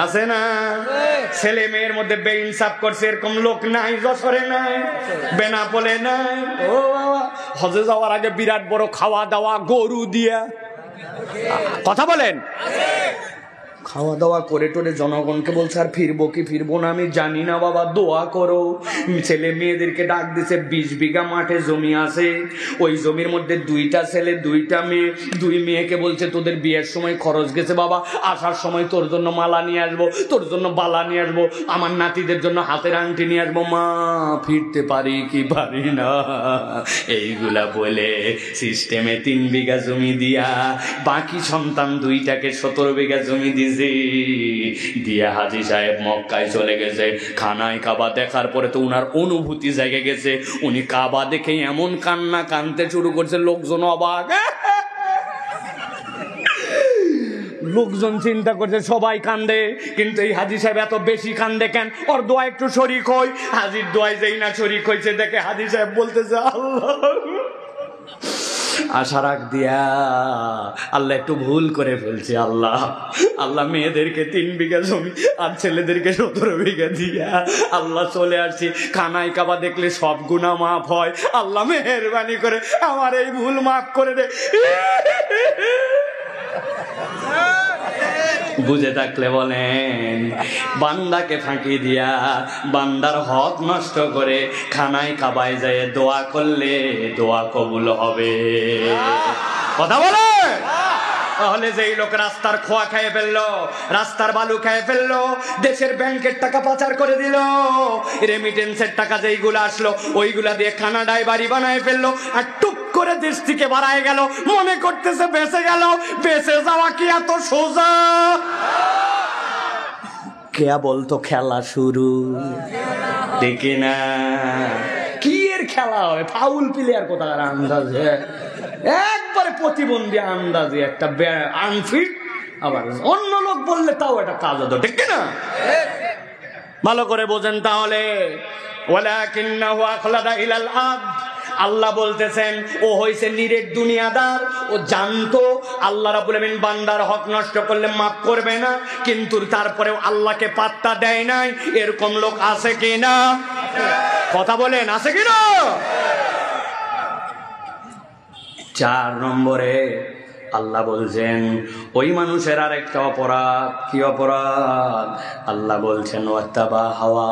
Speaker 2: আছে না? ছেলে মেয়ের মধ্যে বেইনসাফ করছে, এরকম লোক নাই? যশোরে নাই, বেনাপোলে নাই। ও বাবা, হজে যাওয়ার আগে বিরাট বড় খাওয়া দাওয়া গরু দিয়া, কথা বলেন, খাওয়া দাওয়া করে টোরে জনগণকে বলছে আর ফিরবো কি ফিরবো না আমি জানি না, বাবা দোয়া করো। ছেলে মেয়েদেরকে ডাক দিছে, 20 বিঘা মাঠে জমি আছে, ওই জমির মধ্যে 2টা ছেলে 2টা মেয়ে। 2 মেয়েকে বলছে, তোদের বিয়ের সময় খরচ গেছে বাবা, আসার সময় তোর জন্য মালা নিয়ে আসবো, তোর জন্য বালা নিয়ে আসবো, আমার নাতিদের জন্য হাতের আংটি নিয়ে আসবো। মা, ফিরতে পারি কি পারি না, এইগুলা বলে সিস্টেমে 3 বিঘা জমি দিয়া বাকি সন্তান 2টাকে 17 বিঘা জমি দিছে। দিয়া হাজী সাহেব মক্কায় চলে গেছে। খানায় কাবা দেখার পরে তো উনার অনুভূতি জেগে গেছে। উনি কাবা দেখে এমন কান্না কানতে শুরু করছে, লোকজন অবাক। লোকজন চিন্তা করছে সবাই কান্দে, কিন্তু এই হাজী সাহেব এত বেশি কান্দে কেন? ওর দোয়া একটু শরীক হই। হাজির দোয়ায় যেই না শরীক হয়েছে, দেখে হাজী সাহেব বলতেছে, আল্লাহ, আশা রাখ দিয়া আল্লাহ একটু ভুল করে ফেলছে। আল্লাহ, আল্লাহ মেয়েদেরকে 3 বিঘা জমি আর ছেলেদেরকে 17 বিঘা দিয়া আল্লাহ চলে আসছি। খানায় কাবা দেখলে সব গুনাহ মাফ হয়। আল্লাহ মেহেরবানি করে আমার এই ভুল মাফ করে দে। বুঝে থাকলে বলেন, বান্দাকে ফাঁকি দিয়া বান্দার হক নষ্ট করে খানায় কাবায় যায় দোয়া করলে দোয়া কবুল হবে, কথা বলে। তাহলে যেই লোক রাস্তার খোয়া খেয়ে ফেললো, রাস্তার বালু খেয়ে ফেললো, দেশের ব্যাংকের টাকা পাচার করে দিল, রেমিটেন্সের টাকা যেইগুলো আসলো ওইগুলা দিয়ে কানাডায় বাড়ি বানায় ফেললো, আর টুক করে দেশ থেকে বাড়ায় গেল, মনে করতেছে বেঁচে গেল। বেঁচে যাওয়া কি এত সোজা? কে বলতো খেলা শুরু, দেখে না কি এর খেলা হয়? ফাউল প্লেয়ার কোথাকার আন্দাজে, একবারে প্রতিবন্ধী আন্দাজে, একটা আনফিট। আবার অন্য লোক বললে তাও এটা কাজ হতো, ঠিক না? ভালো করে বোঝেন তাহলে। ওয়ালাকিন্নাহু আখলাদা ইলাল আরদ, আল্লাহ বলতেছেন ও হইছে নিরেট দুনিয়াদার। ও জানতো আল্লাহ রাব্বুল আমিন বান্দার হক নষ্ট করলে মাফ করবে না, কিন্তু তারপরেও আল্লাহকে পাত্তা দেয় নাই। এরকম লোক আছে কিনা? কথা বলেন, আছে কিনা? 4 নম্বরে আল্লাহ বলছেন ওই মানুষের আরেকটা অপরাধ। কি অপরাধ? আল্লাহ বলছেন ওয়াত্তাবা হাওয়া।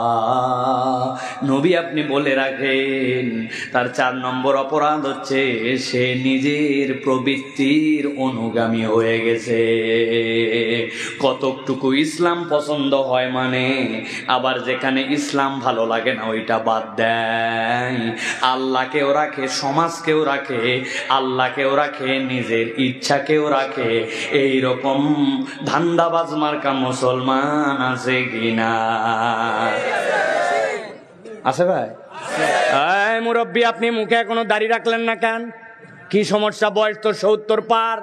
Speaker 2: নবী আপনি বলে রাখেন, তার 4 নম্বর অপরাধ হচ্ছে সে নিজের প্রবৃত্তির অনুগামী হয়ে গেছে। কতটুকু ইসলাম পছন্দ হয় মানে, আবার যেখানে ইসলাম ভালো লাগে না ওইটা বাদ দেয়। আল্লাহকেও রাখে, সমাজকেও রাখে, আল্লাহকেও রাখে, নিজের ইচ্ছাকেও রাখে। এইরকম ধান্দাবাজ মার্কা মুসলমান আছে কিনা? আছে ভাই? এই মুরব্বী, আপনি মুখে এখনো দাড়ি রাখলেন না কেন? কি সমস্যা? বয়স তো 70 পার।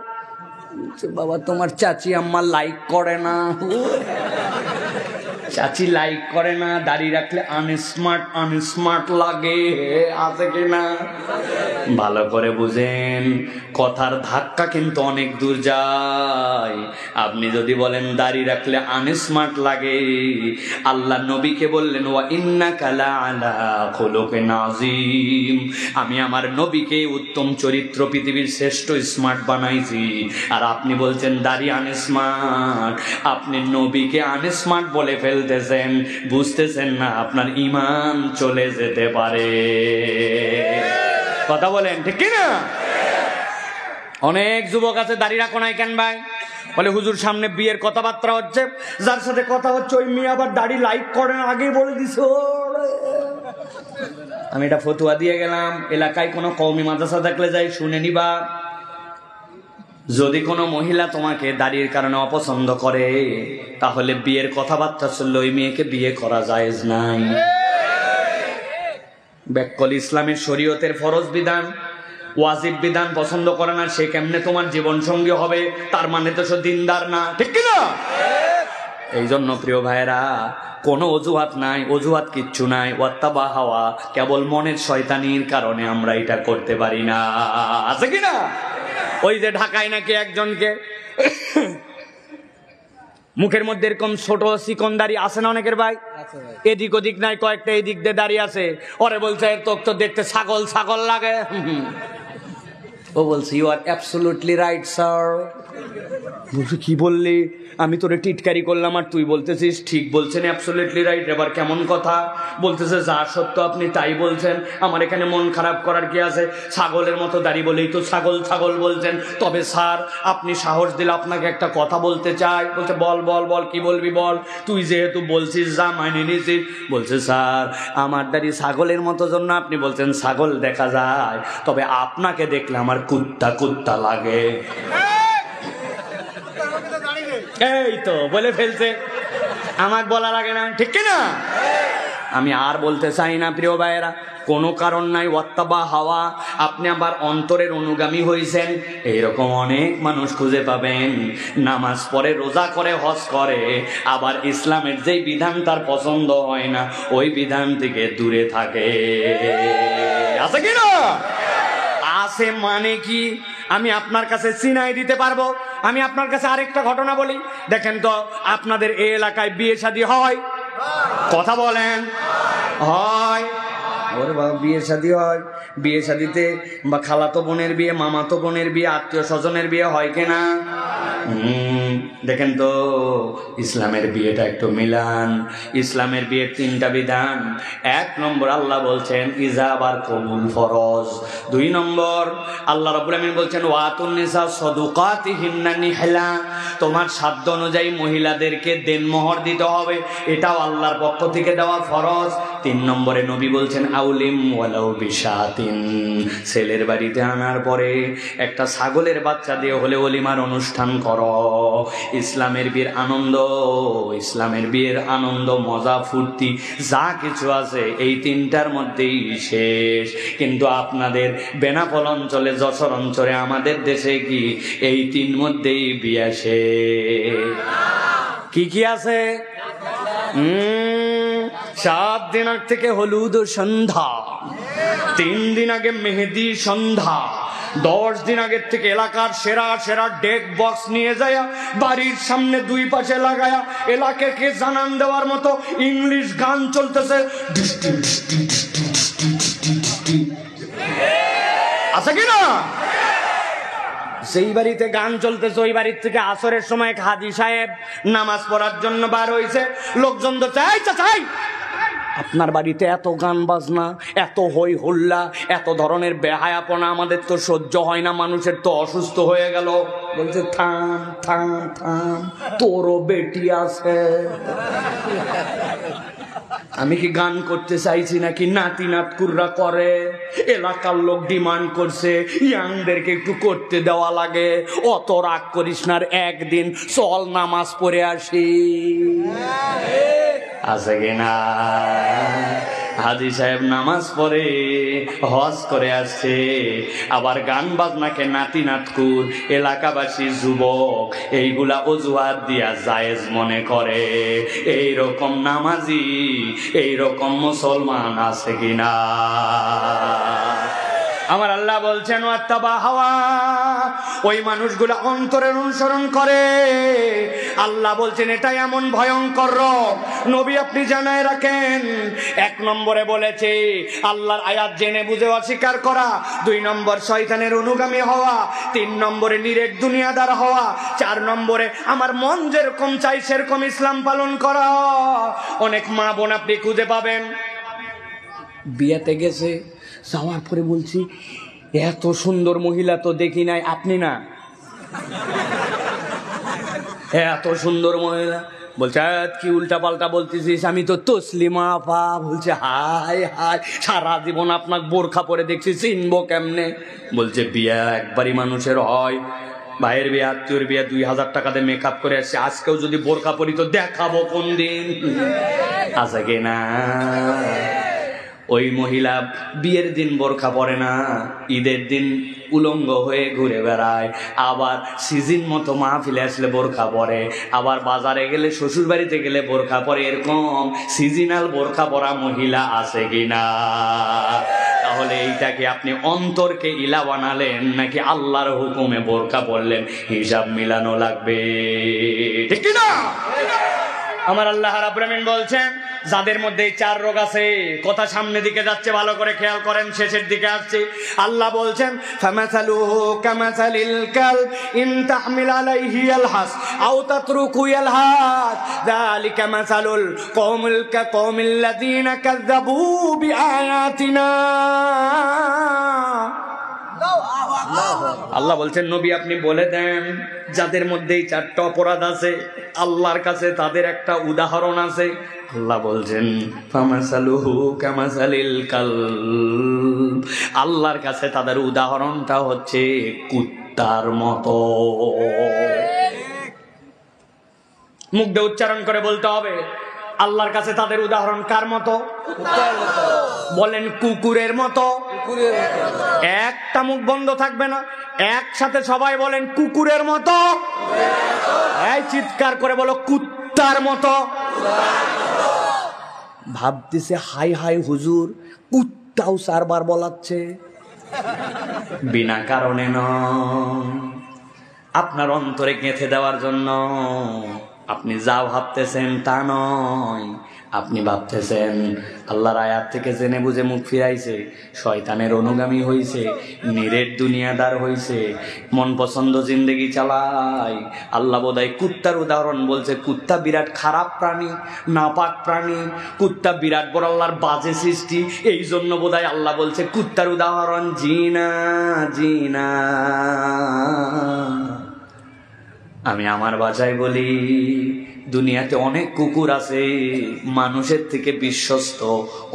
Speaker 2: বাবা তোমার চাচি আম্মা লাইক করে না। চাচি লাইক করে না, দাড়ি রাখলে আনস্মার্ট লাগে, আছে কিনা? ভালো করে বুঝেন, কথার ধাক্কা কিন্তু অনেক দূর যায়। আপনি যদি বলেন দাড়ি রাখলে আনস্মার্ট লাগে, আল্লাহ নবীকে বললেন ওয়া ইন্নাকা লাআলা খুলুকিন আযীম, আমি আমার নবীকে উত্তম চরিত্র, পৃথিবীর শ্রেষ্ঠ স্মার্ট বানাইছি, আর আপনি বলছেন দাড়ি আনস্মার্ট। আপনি নবীকে আনস্মার্ট বলে ফেলতেছেন, বুঝতেছেন না আপনার ঈমান চলে যেতে পারে। কথা বলেন ঠিক কি না? অনেক যুবক আছে দাড়ি রাখো নাই কেন ভাই? বলে হুজুর সামনে বিয়ের কথাবার্তা হচ্ছে, যার সাথে কথা হচ্ছে ওই মেয়ে আবার দাড়ি লাইক করেন, আগে বলে দিছে। আমি এটা ফতুয়া দিয়ে গেলাম, এলাকায় কোনো কওমি মাদ্রাসা থাকলে যাই শুনে নিবা। যদি কোনো মহিলা তোমাকে দাড়ির কারণে অপছন্দ করে, তাহলে বিয়ের কথাবার্তা চললে ওই মেয়েকে বিয়ে করা জায়েজ নাই। ব্যাককল ইসলামের শরীয়তের ফরজ বিধান, ওয়াজিব বিধান পছন্দ করে না, সে কেমনে তোমার জীবন সঙ্গী হবে? তার মানে তো সে দিনদার না, ঠিক কিনা? এই জন্য প্রিয় ভাইরা, কোনো অজুহাত নাই, অজুহাত কিচ্ছু নাই। ওয়াত্তাবা হাওয়া, কেবল মনের শয়তানির কারণে আমরা এটা করতে পারি না, আছে কিনা? ওই যে ঢাকায় নাকি একজনকে মুখের মধ্যে এরকম ছোট চিকন দাড়ি আছে না অনেকের ভাই, এদিক ওদিক নাই, কয়েকটা এদিক দিয়ে দাঁড়িয়ে আছে, ওরে বলছে তোকে তো দেখতে ছাগল ছাগল লাগে। ও বলছে you are absolutely right sir. বলছে কি বললি? আমি তোরে টিটকারি করলাম আর তুই বলতেছিস ঠিক বলছেন, অ্যাবসলিউটলি রাইট। এবার কেমন কথা? বলতেছে যা সত্য আপনি তাই বলছেন, আমার এখানে মন খারাপ করার কি আছে? ছাগলের মতো দাড়ি বলেই তো ছাগল ছাগল বলছেন। তবে স্যার আপনি সাহস দিলে আপনাকে একটা কথা বলতে চাই। বলছে বল বল বল, কি বলবি বল, তুই যেহেতু বলছিস যা মাইনে নিছিস। বলছে স্যার আমার দাড়ি ছাগলের মতো জন্য আপনি বলছেন ছাগল দেখা যায়, তবে আপনাকে দেখলে আমার কুত্তা কুত্তা লাগে। এই তো বলে ফেলছে, আমাকে বলা লাগে না, ঠিক কিনা? আমি আর বলতে চাই না প্রিয় ভাইয়েরা, কোনো কারণ নাই। ওয়াত্তাবা হাওয়া, আপনি আবার অন্তরের অনুগামী হয়েছেন, এইরকম অনেক মানুষ খুঁজে পাবেন। নামাজ পড়ে, রোজা করে, হজ করে, আবার ইসলামের যেই বিধান তার পছন্দ হয় না ওই বিধান থেকে দূরে থাকে, আছে কিনা? আছে মানে কি আমি আপনার কাছে চিনাই দিতে পারবো। আমি আপনার কাছে আরেকটা ঘটনা বলি, দেখেন তো আপনাদের এই এলাকায় বিয়ে শাদী হয়? কথা বলেন, হয়? ওরে বাবা, বিয়ে শাদী হয়। বিয়ে শাদীতে বা খালাতো বোনের বিয়ে, মামাতো বোনের বিয়ে, আত্মীয় স্বজনের বিয়ে হয় কিনা? দেখেন তো ইসলামের বিয়েটা একটু মিলান। ইসলামের বিয়ের 3টা বিধান। 1 নম্বর আল্লাহ বলছেন ইজাবার কবুল ফরজ। 2 নম্বর আল্লাহ রাব্বুল আমিন বলছেন ওয়াতুন নিসা সাদুকাতিহিন্না নিহলা, তোমার সাধ্য অনুযায়ী মহিলাদেরকে দেনমোহর দিতে হবে, এটাও আল্লাহর পক্ষ থেকে দেওয়া ফরজ। 3 নম্বরে নবী বলছেন আউলিম ওয়ালাউ বিশাতিন, ছেলের বাড়িতে আনার পরে একটা ছাগলের বাচ্চা দিয়ে হলে ওলিমার অনুষ্ঠান করো। ইসলামের বিয়ের আনন্দ, ইসলামের বিয়ের আনন্দ, মজা, ফুর্তি যা কিছু আছে এই 3টার মধ্যেই শেষ। কিন্তু আপনাদের বেনাপোল অঞ্চলে, যশোর অঞ্চলে, আমাদের দেশে কি এই 3 মধ্যেই বিয়ে শেষ? কি কি আছে? 7 দিন আগ থেকে হলুদ সন্ধ্যা, 3 দিন আগে মেহেদি সন্ধ্যা, 10 দিন আগের থেকে এলাকার সেরা সেরা ডেক বক্স নিয়ে যায় বাড়ির সামনে 2 পাশে লাগায়া এলাকাকে জানান দেওয়ার মতো ইংলিশ গান চলতেছে। আছে কিনা? সেই বাড়িতে গান চলতেছে, ওই বাড়ির থেকে আসরের সময় হাজী সাহেব নামাজ পড়ার জন্য বার হয়েছে। লোকজন তো চাই চাই, আপনার বাড়িতে এত গান বাজনা, এত হই হুল্লা, এত ধরনের বেহায়াপনা আমাদের তো সহ্য হয় না, মানুষের তো অসুস্থ হয়ে গেল। বলছে থাম থাম থাম, তোরও বেটি আছে। আমি কি গান করতে চাইছি নাকি নাতি নাতকুররা করে? এলাকার লোক ডিমান্ড করছে, ইয়াংদেরকে একটু করতে দেওয়া লাগে। অত রাগ করিস না, একদিন চল নামাজ পড়ে আসি, আছে কিনা? হাজী সাহেব নামাজ পড়ে হজ করে আসছে, আবার গান বাজনাকে নাতি নাতকুর এলাকাবাসী যুবক এইগুলা অজুহাত দিয়া জায়েজ মনে করে। এইরকম নামাজি এইরকম মুসলমান আছে কিনা? আমার আল্লাহ বলছেন ওয়াত্তাবা হাওয়া, ওই মানুষগুলো অন্তরের অনুসরণ করে। আল্লাহ বলছেন এটা এমন ভয়ঙ্কর রোগ, নবী আপনি জানায় রাখেন। 1 নম্বরে বলেছে আল্লাহর আয়াত জেনে বুঝে অস্বীকার করা, 2 নম্বর শয়তানের অনুগামী হওয়া, 3 নম্বরে নিরেট দুনিয়াদার হওয়া, 4 নম্বরে আমার মন যেরকম চাই সেরকম ইসলাম পালন করা। অনেক মা বোন আপনি খুঁজে পাবেন বিয়েতে গেছে, যাওয়ার পরে বলছি এত সুন্দর মহিলা তো দেখি নাই। আপনি না, এত সুন্দর মহিলা। বলছে কি উল্টা পাল্টা বলতেছিস? আমি তো তসলিমা আপা। বলছে হাই হাই, সারা জীবন আপনার বোরখা পরে দেখছি, চিনবো কেমনে? বলছে বিয়া একবারই মানুষের হয়, ভাইয়ের বিয়ে আত্মীয়র বিয়ে 2000 টাকাতে মেকআপ করে আসছে, আজকেও যদি বোরখা পরি তো দেখাবো কোন দিন। আছে কিনা? ওই মহিলা বিয়ের দিন বোরখা পরে না, ঈদের দিন উলঙ্গ হয়ে ঘুরে বেড়ায়, আবার সিজন মতো মাহফিলে আসলে বোরখা পরে, আবার বাজারে গেলে শ্বশুর বাড়িতে গেলে বোরখা পরে। এরকম সিজনাল বোরখা পরা মহিলা আছে কিনা? তাহলে এইটাকে আপনি অন্তরকে ইলা বানালেন নাকি আল্লাহর হুকুমে বোরখা পরলেন? হিসাব মিলানো লাগবে, ঠিক কিনা? আমার আল্লাহ রাব্বুল আমিন বলছেন যাদের মধ্যে এই 4 রোগ আছে, কথা সামনে দিকে যাচ্ছে, ভালো করে খেয়াল করেন, শেষের দিকে আসছে। আল্লাহ বলছেন ফামাসালুহু কামাসালিল কালব ইন তাহমিল আলাইহি ইয়ালহাস আও তাতরুকু ইয়ালহাস যালিকা মাসালুল কওমিল্লাযীনা কাযযাবু বিআয়াতিনা। আল্লাহ বলছেন নবী আপনি বলে দেন যাদের মধ্যে এই 4টা অপরাধ আছে, আল্লাহর কাছে তাদের একটা উদাহরণ আছে। আল্লাহ বলছেন ফামাসালুহু কামাসালিল কালব, আল্লাহর কাছে তাদের উদাহরণটা হচ্ছে কুত্তার মতো। মুখ দিয়ে উচ্চারণ করে বলতে হবে, আল্লাহর কাছে তাদের উদাহরণ কার মতো? বলেন কুকুরের মতো। একটা মুখ বন্ধ থাকবে না, একসাথে সবাই বলেন কুকুরের মতো। এই চিৎকার করে বলো কুত্তার মতো। ভাবতেছে হাই হাই হুজুর, কুত্তাও 4 বার বলাচ্ছে, বিনা কারণে নয়, আপনার অন্তরে গেঁথে দেওয়ার জন্য। আপনি যা ভাবতেছেন তা নয়, আপনি ভাবতেছেন আল্লাহর আয়াত থেকে জেনে বুঝে মুখ ফিরাইছে, শয়তানের অনুগামী হইছে, নিরেট দুনিয়াদার হইছে, মন পছন্দ জিন্দেগি চালায়। আল্লাহ বোধহয় কুত্তার উদাহরণ বলছে। কুত্তা বিরাট খারাপ প্রাণী, নাপাক প্রাণী, কুত্তা বিরাট বড় আল্লাহর বাজে সৃষ্টি। এই জন্য বোধহয় আল্লাহ বলছে কুত্তার উদাহরণ জিনা জিনা। আমি আমার ভাষায় বলি, দুনিয়াতে অনেক কুকুর আছে মানুষের থেকে বিশ্বস্ত,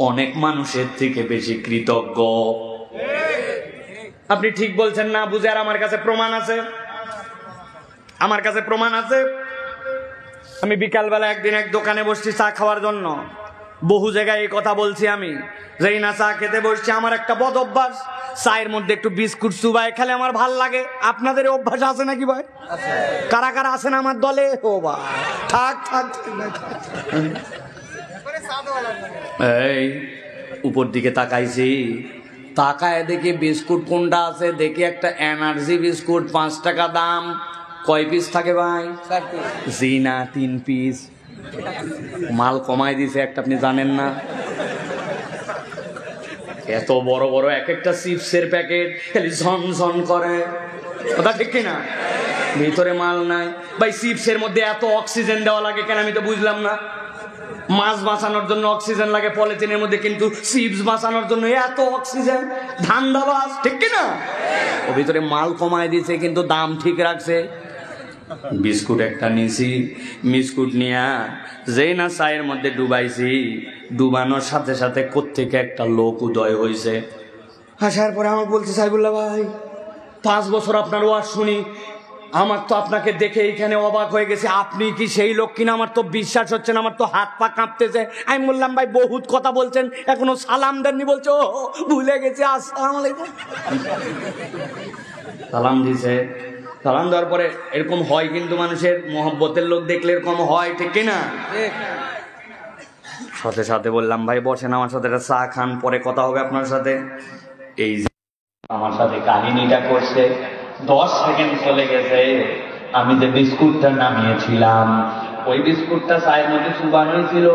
Speaker 2: অনেক মানুষের থেকে বেশি কৃতজ্ঞ। আপনি ঠিক বলছেন না বুঝে, আর আমার কাছে প্রমাণ আছে, আমার কাছে প্রমাণ আছে। আমি বিকালবেলা একদিন এক দোকানে বসছি চা খাওয়ার জন্য, বহু জায়গায় এই কথা বলছি আমি, যেই না চা খেতে বসছি আমার একটা বদ অভ্যাস, চায়ের মধ্যে একটু বিস্কুট চুবাই খেলে আমার ভাল লাগে। আপনাদের অভ্যাস আছে নাকি ভাই? কারা কারা আছেন আমার দলে? ও ভাই থাক থাক। এই উপর দিকে তাকাইছি, তাকায় দেখি বিস্কুট কোনটা আছে, দেখি একটা এনার্জি বিস্কুট 5 টাকা দাম। কয় পিস থাকে ভাই? 4 পিস। জি না, 3 পিস। মাল কমাই দিছে একটা, আপনি জানেন না? এত বড় বড় এক একটা চিপসের প্যাকেট, খালি ঝনঝন করে, কথা ঠিক কিনা? ভিতরে মাল নাই ভাই। চিপসের মধ্যে এত অক্সিজেন দেওয়া লাগে কেন আমি তো বুঝলাম না। মাছ বাঁচানোর জন্য অক্সিজেন লাগে পলিথিনের মধ্যে, কিন্তু চিপস বাঁচানোর জন্য এত অক্সিজেন, ধান্দাবাজ, ঠিক কিনা? ও ভিতরে মাল কমায় দিয়েছে কিন্তু দাম ঠিক রাখছে। বিস্কুট একটা নিছি, বিস্কুট নিয়া যেই না চায়ের মধ্যে ডুবাইছি, ডুবানোর সাথে সাথে কোত্থেকে একটা লোক উদয় হয়েছে। আসার পরে আমার বলছে সাইবুল্লাহ ভাই 5 বছর আপনার ওয়াজ শুনি, আমার তো আপনাকে দেখে এইখানে অবাক হয়ে গেছে, আপনি কি সেই লোক কিনা আমার তো বিশ্বাস হচ্ছে না, আমার তো হাত পা কাঁপতেছে। আমি বললাম ভাই বহুত কথা বলছেন, এখনো সালাম দেননি। বলছে ও ভুলে গেছে, আসসালামু আলাইকুম। সালাম দিছে, সালাম দেওয়ার পরে এরকম হয়, কিন্তু মানুষের মহব্বতের লোক দেখলে এরকম হয়, ঠিক কিনা? সাথে সাথে বললাম ভাই বসেন, আমার সাথে একটা চা খান, পরে কথা হবে আপনার সাথে। এই আমার সাথে কাহিনীটা করছে, 10 সেকেন্ড চলে গেছে। আমি যে বিস্কুটটা নামিয়েছিলাম, ওই বিস্কুটটা চায়ের মধ্যে চুবান হয়েছিল।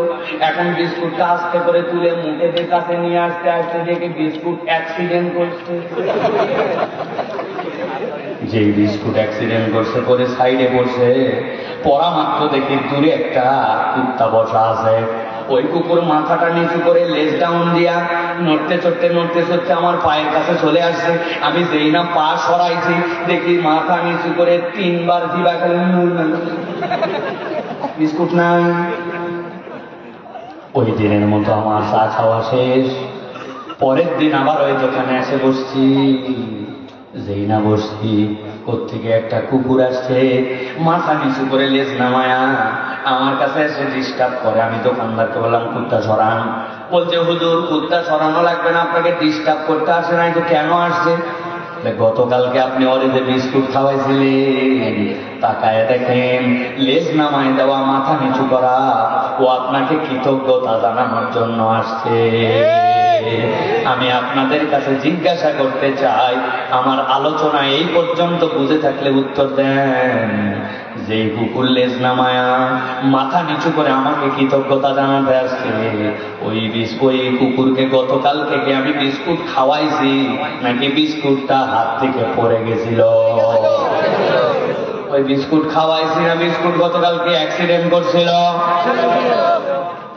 Speaker 2: এখন বিস্কুটটা আস্তে করে তুলে মুখে কাছে নিয়ে আসতে আসতে দেখে বিস্কুট অ্যাক্সিডেন্ট করছে। যে বিস্কুট অ্যাক্সিডেন্ট করছে করে সাইডে বসে পড়া মাত্র দেখি দূরে একটা কুত্তা বসা আছে। ওই কুকুর মাথাটা নিচু করে লেজ ডাউন দিয়া নড়তে চড়তে আমার পায়ের কাছে চলে আসছে। আমি যেই না পা সরাইছি দেখি মাথা নিচু করে 3 বার জিবা খেলে বিস্কুট নাই। ওই দিনের মতো আমার চা খাওয়া শেষ। পরের দিন আবার ওই দোকানে এসে বসছি, যেই না বসছি কোত্থেকে একটা কুকুর আসছে, মাথা নিচু করে লেজ নামায়া আমার কাছে এসে ডিস্টার্ব করে। আমি দোকানদারকে বললাম কুত্তা সরান। বলছে হুজুর কুত্তা সরানো লাগবে না, আপনাকে ডিস্টার্ব করতে আসে নাই তো কেন আসছে? গতকালকে আপনি ওরে যে বিস্কুট খাওয়াইছিলেন, তাকায় দেখেন লেজ নামায় দেওয়া, মাথা নিচু করা, ও আপনাকে কৃতজ্ঞতা জানানোর জন্য আসছে। আমি আপনাদের কাছে জিজ্ঞাসা করতে চাই, আমার আলোচনা এই পর্যন্ত বুঝে থাকলে উত্তর দেন। যে কুকুর লেজ নামায়া মাথা নিচু করে আমাকে কৃতজ্ঞতা জানাতে আসছে, ওই কুকুরকে গতকাল থেকে আমি বিস্কুট খাওয়াইছি নাকি বিস্কুটটা হাত থেকে পড়ে গেছিল? ওই বিস্কুট খাওয়াইছি না বিস্কুট গতকালকে অ্যাক্সিডেন্ট করছিল?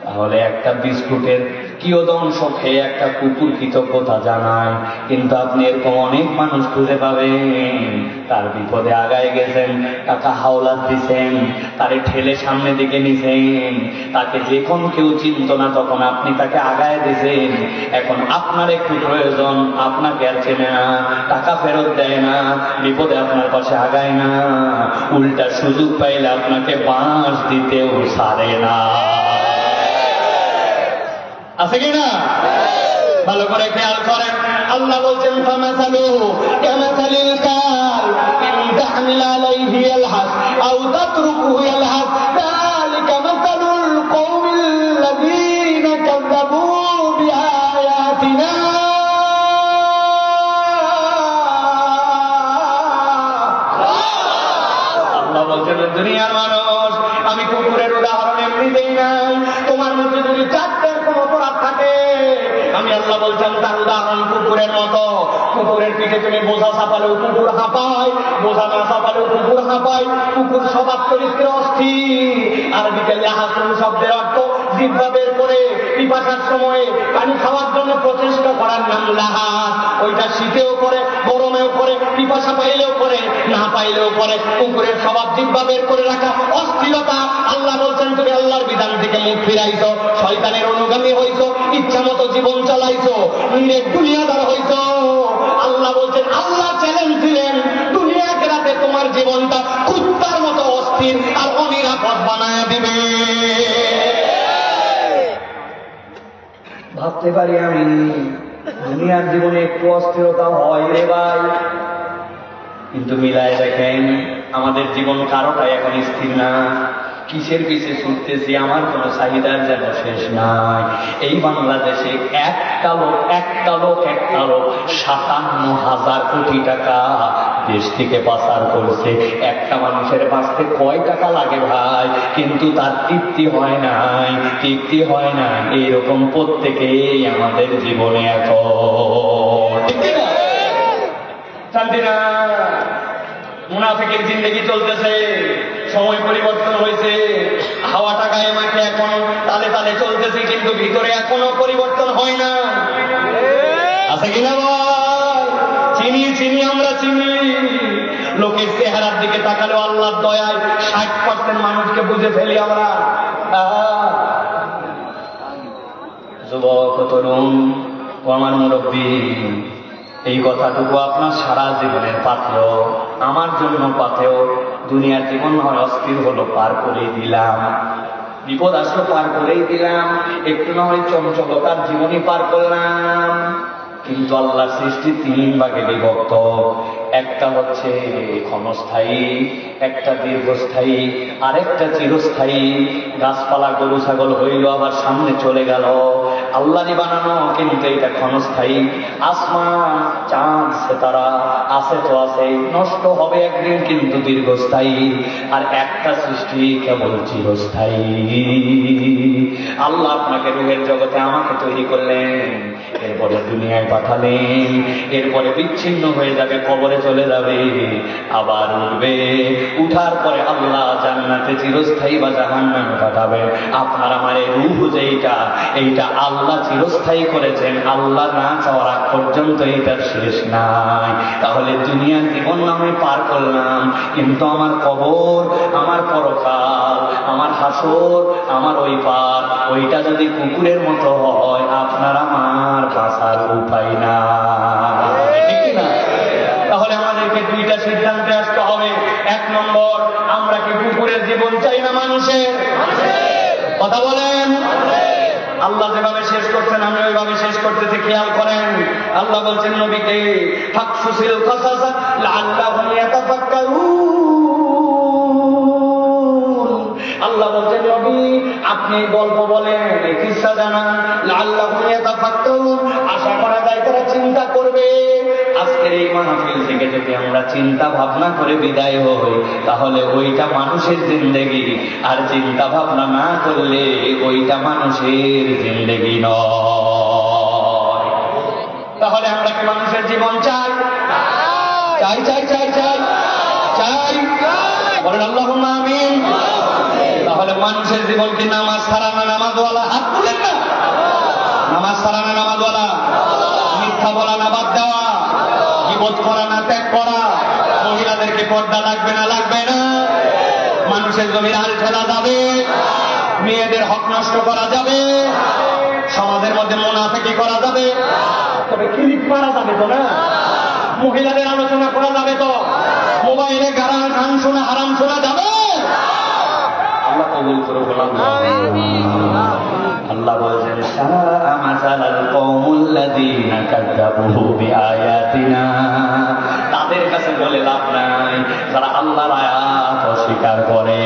Speaker 2: তাহলে একটা বিস্কুটের কিয়দংশ খেয়ে একটা কুকুর কৃতজ্ঞতা জানায়, কিন্তু আপনি এরকম অনেক মানুষ খুঁজে পাবেন, তার বিপদে আগায় গেছেন, টাকা হাওলাত দিচ্ছেন, তারে ঠেলে সামনে দিকে নিছেন, তাকে যখন কেউ চিনত না তখন আপনি তাকে আগায় দিয়েছেন। এখন আপনার একটু প্রয়োজন, আপনাকে আর চেনে না, টাকা ফেরত দেয় না, বিপদে আপনার পাশে আগায় না, উল্টা সুযোগ পাইলে আপনাকে বাঁশ দিতেও ছাড়ে না। আছে কিনা? ভালো করে খেয়াল করেন। আল্লাহ বলছেন ফামাসালুহু কামাসালিল কাল ইন তাহমিল আলাইহি ইয়ালহাস আও তাতরুকুহু ইয়ালহাস যালিকা মাসালুল কওমিল্লাযীনা কাযযাবু বিআয়াতিনা। আল্লাহ বলছেন দুনিয়ার মানুষ, আমি কুকুরের উদাহরণ এমনি দেই না। তোমার মধ্যে যদি চারটের কোন অপরাধ থাকে, আমি আল্লাহ বলছেন তার উদাহরণ কুকুরের মতো। কুকুরের পিঠে তুমি বোঝা চাপালেও কুকুর হাঁপায়, বোঝা না চাপালেও কুকুর হাঁপায়। কুকুর স্বভাব চরিত্রে অস্থির। আরবিতে লাহাসুন শব্দের অর্থ জিহ্বা বের করে পিপাসার সময়ে পানি খাওয়ার জন্য প্রচেষ্টা করার নাম লাহাস। ওইটা শীতেও করে, গরমেও করে, পিপাসা পাইলেও করে, না পাইলেও করে। কুকুরের স্বভাব জিহ্বা বের করে রাখা, অস্থিরতা। আল্লাহ বলছেন তুমি আল্লাহর বিধান থেকে মুখ ফিরাইছো, শয়তানের অনুগামী হইছো, ইচ্ছা মতো জীবন চালাইছো, নিরেট দুনিয়াদার হইছো। আল্লাহ বলছেন, আল্লাহ চ্যালেঞ্জ দিলেন দুনিয়াকে রাতে তোমার জীবনটা কুত্তার মতো অস্থির আর অনিরাপদ বানায় দিবে। ভাবতে পারি আমি দুনিয়ার জীবনে একটু অস্থিরতা হয় রে ভাই, কিন্তু মিলায় দেখেন আমাদের জীবন কারোটাই এখন স্থির না। কিসের পিছে ছুটতেছি আমার কোন চাহিদার যেন শেষ নাই। এই বাংলাদেশে একটা লোক 57,000 কোটি টাকা দেশ থেকে পাচার করছে। একটা মানুষের বাঁচতে কয় টাকা লাগে ভাই, কিন্তু তার তৃপ্তি হয় নাই। এইরকম প্রত্যেকেই আমাদের জীবনে এখন শান্তি না। মুনাফিকের জিন্দেগি চলতেছে, সময় পরিবর্তন হয়েছে, হাওয়াটা গায়ে মাঠে এখন তালে তালে চলতেছে, কিন্তু ভিতরে এখনো পরিবর্তন হয় না। আছে কিনা ভাই? চিনি আমরা চিনি। লোকের চেহারার দিকে তাকালেও আল্লাহর দয়ায় 60% মানুষকে বুঝে ফেলি আমরা। যুবক তরুণ ও আমার মুরব্বী, এই কথাটুকু আপনার সারা জীবনের পাথেয়, আমার জন্য পাথেয়। দুনিয়ার জীবন হয় অস্থির হলো, পার করেই দিলাম। বিপদ আসলো, পার করেই দিলাম। একটু না হয় চঞ্চলতার জীবনই পার করলাম। কিন্তু আল্লাহর সৃষ্টি 3 ভাগে বিভক্ত। একটা হচ্ছে ক্ষণস্থায়ী, একটা দীর্ঘস্থায়ী, আরেকটা চিরস্থায়ী। গাছপালা গরু ছাগল হইল, আবার সামনে চলে গেল। আল্লাহরই বানানো, কিন্তু এটা ক্ষণস্থায়ী। আসমান চাঁদ সিতারা আছে তো আছে, নষ্ট হবে একদিন, কিন্তু দীর্ঘস্থায়ী। আর একটা সৃষ্টি কেবল চিরস্থায়ী। আল্লাহ আপনাকে রূহের জগতে আমাকে তৈরি করলেন, এরপরে দুনিয়ায় পাঠালেন, এরপরে বিচ্ছিন্ন হয়ে যাবে, কবরে চলে যাবে, আবার উঠবে। উঠার পরে আল্লাহ জান্নাতে চিরস্থায়ী বা জাহান্নামে পাঠাবে। আপনার আমার এই রূহ যেইটা, এইটা আল্লাহ চিরস্থায়ী করেছেন। আল্লাহ না চাওয়ার আগ পর্যন্ত এটার শেষ নাই। তাহলে দুনিয়ার জীবন আমি পার করলাম, কিন্তু আমার কবর, আমার পরকাল, আমার হাসর, আমার ওই পার, ওইটা যদি কুকুরের মতো হয়, আপনার আমার বাঁচার উপায় না, ঠিক না? তাহলে আমাদেরকে 2টা সিদ্ধান্তে আসতে হবে। 1 নম্বর, আমরা কি কুকুরের জীবন চাই না মানুষের? কথা বলেন। আল্লাহ যেভাবে শেষ করছেন, আমরা ওইভাবে শেষ করতেছি, খেয়াল করেন। আল্লাহ বলছেন নবীকে, ফাকসুসিল কাসাস লাআল্লাহুম ইয়াতাফাক্কারুন। আল্লাহ বলছেন নবী, আপনি গল্প বলেন, কিসসা জানান, লাআল্লাহুম ইয়াতাফাক্কারুন, আশা করা যায় তারা চিন্তা করবে। আজকের এই মাহফিল থেকে যদি আমরা চিন্তা ভাবনা করে বিদায় হই, তাহলে ওইটা মানুষের জিন্দেগি। আর চিন্তা ভাবনা না করলে ওইটা মানুষের জিন্দেগি নয়। তাহলে আমরা কি মানুষের জীবন চাই? চাই চাই চাই চাই চাই, বলেন আল্লাহুম্মা আমিন। তাহলে মানুষের জীবন কি নামাজ ছাড়া না নামাজওয়ালা? হাত তুলেন না। নামাজ ছাড়া না নামাজওয়ালা? মিথ্যা বলা না বাদ দেওয়া? গীবত করা না ত্যাগ করা? মহিলাদেরকে পর্দা লাগবে না লাগবে না? মানুষের জমির হাল ফেলা যাবে? মেয়েদের হক নষ্ট করা যাবে? সমাজের মধ্যে মুনাফিকি করা যাবে? তবে ক্লিক করা যাবে তো না? মহিলাদের আলোচনা করা যাবে তো? মোবাইলে গান শোনা, হারাম শোনা যাবে? আল্লাহ কবুল করে বললাম। আল্লাহ বলেছেন, সাআ মাসালাল কওমুল্লাযীনা কাযযাবু বিআয়াতিনা। তাদের কাছে বলে লাভ নাই যারা আল্লাহর আয়াত অস্বীকার করে।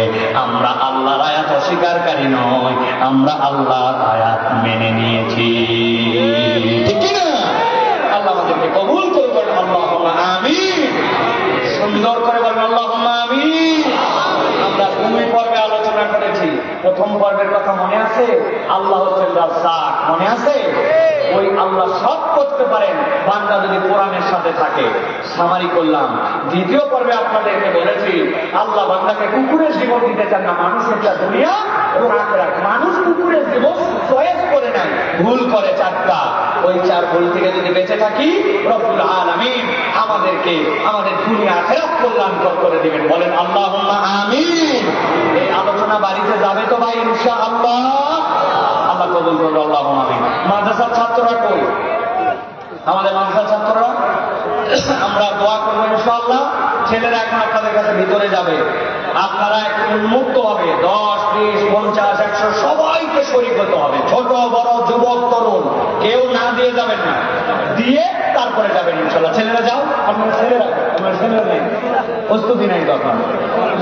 Speaker 2: আমরা আল্লাহর আয়াত অস্বীকারকারী নয়, আমরা আল্লাহর আয়াত মেনে নিয়েছি, ঠিক কি না? আল্লাহ আমাদেরকে কবুল করবেন, আল্লাহুম্মা আমিন। সুন্দর করে বলেন আল্লাহুম্মা আমিন। আমরা 2 পর্বে আলোচনা করেছি। প্রথম পর্বের কথা মনে আছে? আল্লাহ হচ্ছেন রাজ্জাক, মনে আছে? ওই আল্লাহ সব করতে পারেন, বান্দা যদি কোরআনের সাথে থাকে। সামারি করলাম। দ্বিতীয় পর্বে আপনাদেরকে বলেছি, আল্লাহ বান্দাকে কুকুরের জীবন দিতে চান না, মানুষের যা দুনিয়া এবং আখিরাত। মানুষ কুকুরের জীবন চয়েস করে নেয়, ভুল করে 4টা। ওই 4 ভুল থেকে যদি বেঁচে থাকি, রব্বুল আলামিন আমাদেরকে আমাদের দুনিয়া আখিরাত কল্যাণকর করে দিবেন। বলেন আল্লাহুম্মা আমিন। এই আলোচনা বাড়িতে যাবে তো ভাই ইনশাআল্লাহ? আল্লাহ কবুল করবে, আল্লাহুম্মা আমিন। মাদ্রাসার ছাত্ররা কই? আমাদের মাদ্রাসার ছাত্ররা, আমরা দোয়া করবো ইনশাআল্লাহ। ছেলেরা এখন আপনাদের কাছে ভিতরে যাবে, আপনারা একটু উন্মুক্ত হবে। 10, 20, 50, 100 সবাইকে শরীক হতে হবে, ছোট বড় যুবক তরুণ, কেউ না দিয়ে যাবেন না, দিয়ে তারপরে যাবেন ইনশাআল্লাহ। ছেলেরা যাও, আপনারা ছেলেরা, আপনারা ছেলেরা নেই, প্রস্তুতি নেই তখন।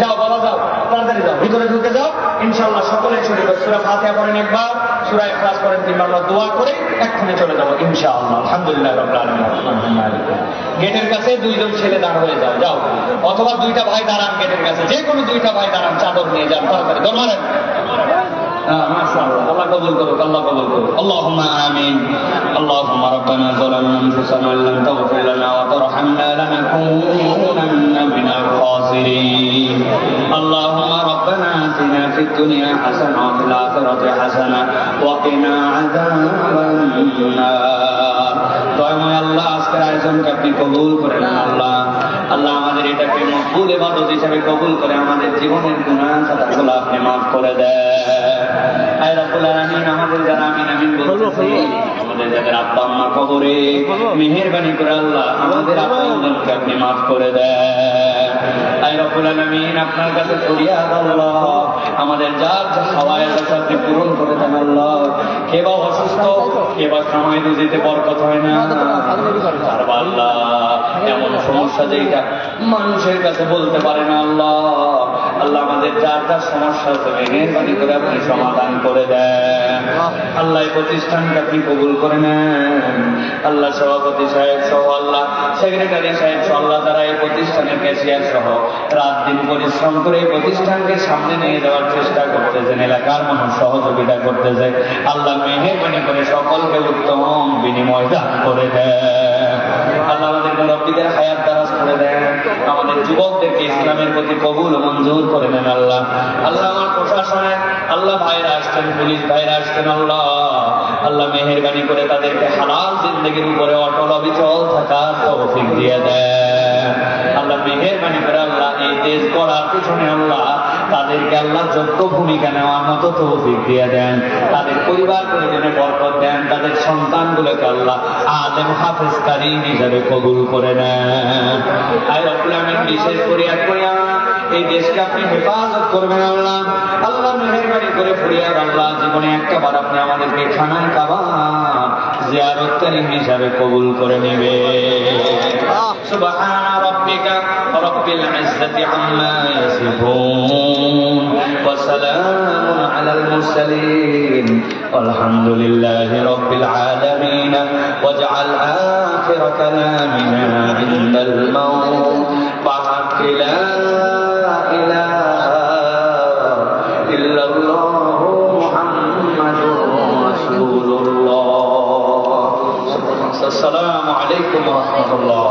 Speaker 2: যাও বাবা, যাও তাড়াতাড়ি যাও, ভিতরে ঢুকে যাও ইনশাআল্লাহ। সকলে শরীক হবে। সূরা ফাতিহা পড়েন একবার, সূরা ইখলাস পড়েন 3 বার, আমরা দোয়া করে এক্ষুনি চলে যাবো ইনশাআল্লাহ। আলহামদুলিল্লাহ রাব্বিল আলামিন। গেটের কাছে 2 জন ছেলে দাঁড় হয়ে যাও, যাও। অথবা 2টা ভাই দাঁড়ান গেটের কাছে, যে কোনো 2টা ভাই দাঁড়ান, চাদর নিয়ে যান, তাড়াতাড়ি দৌড় মারেন। মাশাআল্লাহ, আল্লাহ কবুল করুক, আল্লাহ কবুল করুক। আল্লাহুম্মা আমিন। আল্লাহুম্মা রাব্বানা যালামনা আনফুসানা ওয়া লাম তাগফির লানা ওয়া তারহামনা লানাকুনান্না মিনাল খাসিরিন। আল্লাহুম্মা রাব্বানা আতিনা ফিদ দুনিয়া হাসানাহ ওয়া ফিল আখিরাতি হাসানাহ ওয়া কিনা আযাবান নার। দয়াময় আল্লাহ, আজকের আয়োজনকে আপনি কবুল করেন আল্লাহ। আল্লাহ আমাদের এটাকে মকবুল ইবাদত হিসেবে কবুল করে আমাদের জীবনের গুনাহ খাতাগুলো আপনি মাফ করে দেন। আয় রাব্বুল আলামিন, আমাদের যারা আমিন আমিন বলতেছি আমাদের যাদের আব্বা আম্মা কবরে, মেহেরবানি করে আল্লাহ আমাদের আপনজনকে আপনি মাফ করে দেন। আয় রব্বুল আলামিন, আপনার কাছে ফরিয়াদ আল্লাহ, আমাদের যার যা হাওয়ায়ের কাছে আপনি পূরণ করে দেন আল্লাহ। কে বা অসুস্থ, কে বা সময় রুজিতে বরকত হয় না, আর আল্লাহ এমন সমস্যা যেটা মানুষের কাছে বলতে পারে না আল্লাহ, আল্লাহ আমাদের যার যার সমস্যা আছে মেহেরবানি করে আপনি সমাধান করে দেন আল্লাহ। এই প্রতিষ্ঠানকে আপনি কবুল করে নেন আল্লাহ। সভাপতি সাহেব সহ আল্লাহ, সেক্রেটারি সাহেব সহ আল্লাহ, তারা এই প্রতিষ্ঠানের ক্যাশিয়ার সহ রাত দিন পরিশ্রম করে এই প্রতিষ্ঠানকে সামনে নিয়ে যাওয়ার চেষ্টা করতেছেন, এলাকার মানুষ সহযোগিতা করতেছে আল্লাহ। মেহেরবানি করে সকলকে উত্তম বিনিময় দান করে দেন আল্লাহ। আমাদের মুরব্বীদের হায়াত দারাজ করে দেন, আমাদের যুবকদেরকে ইসলামের প্রতি কবুল ও মঞ্জুর করে নেন আল্লাহ। আল্লাহ আমার প্রশাসনে আল্লাহ ভাইরা আসছেন, পুলিশ ভাইরা আসছেন আল্লাহ, আল্লাহ মেহেরবানি করে তাদেরকে হালাল জিন্দেগির উপরে অটল অবিচল থাকার তৌফিক দিয়ে দেন আল্লাহ। মেহেরবানি করে আল্লাহ এই দেশ গড়ার পিছনে আল্লাহ তাদেরকে আল্লাহ যোগ্য ভূমিকা নেওয়ার মতো তৌফিক দিয়ে দেন, তাদের পরিবার পরিজনে বরকত দেন, তাদের সন্তানগুলোকে আল্লাহ আলেম হাফেজ কারীম হিসাবে কবুল করে নেন। আয় রব্বুল আমিন, বিশেষ ফরিয়াদ করি আল্লাহ এই দেশকে আপনি হেফাজত করবেন আল্লাহ। আল্লাহ মেহেরবানি করে ফরিয়াদ আল্লাহ, জীবনে একটা বার আপনি আমাদেরকে খানায় কাবা জিয়ারতকারী হিসাবে কবুল করে নেবে। সুবহান রাব্বিকা রব্বিল ইজ্জাতি আম্মা ইয়াসিফুন ওয়া সালামুন আলাল মুরসালিন ওয়ালহামদুলিল্লাহি রাব্বিল আলামিন। ওয়াজআল আখির কালামিনা ইনদাল মাউত বিহাক্কি লা ইলাহা ইল্লাল্লাহু মুহাম্মাদুর রাসূলুল্লাহ। আসসালামু আলাইকুম ওয়া রাহমাতুল্লাহ।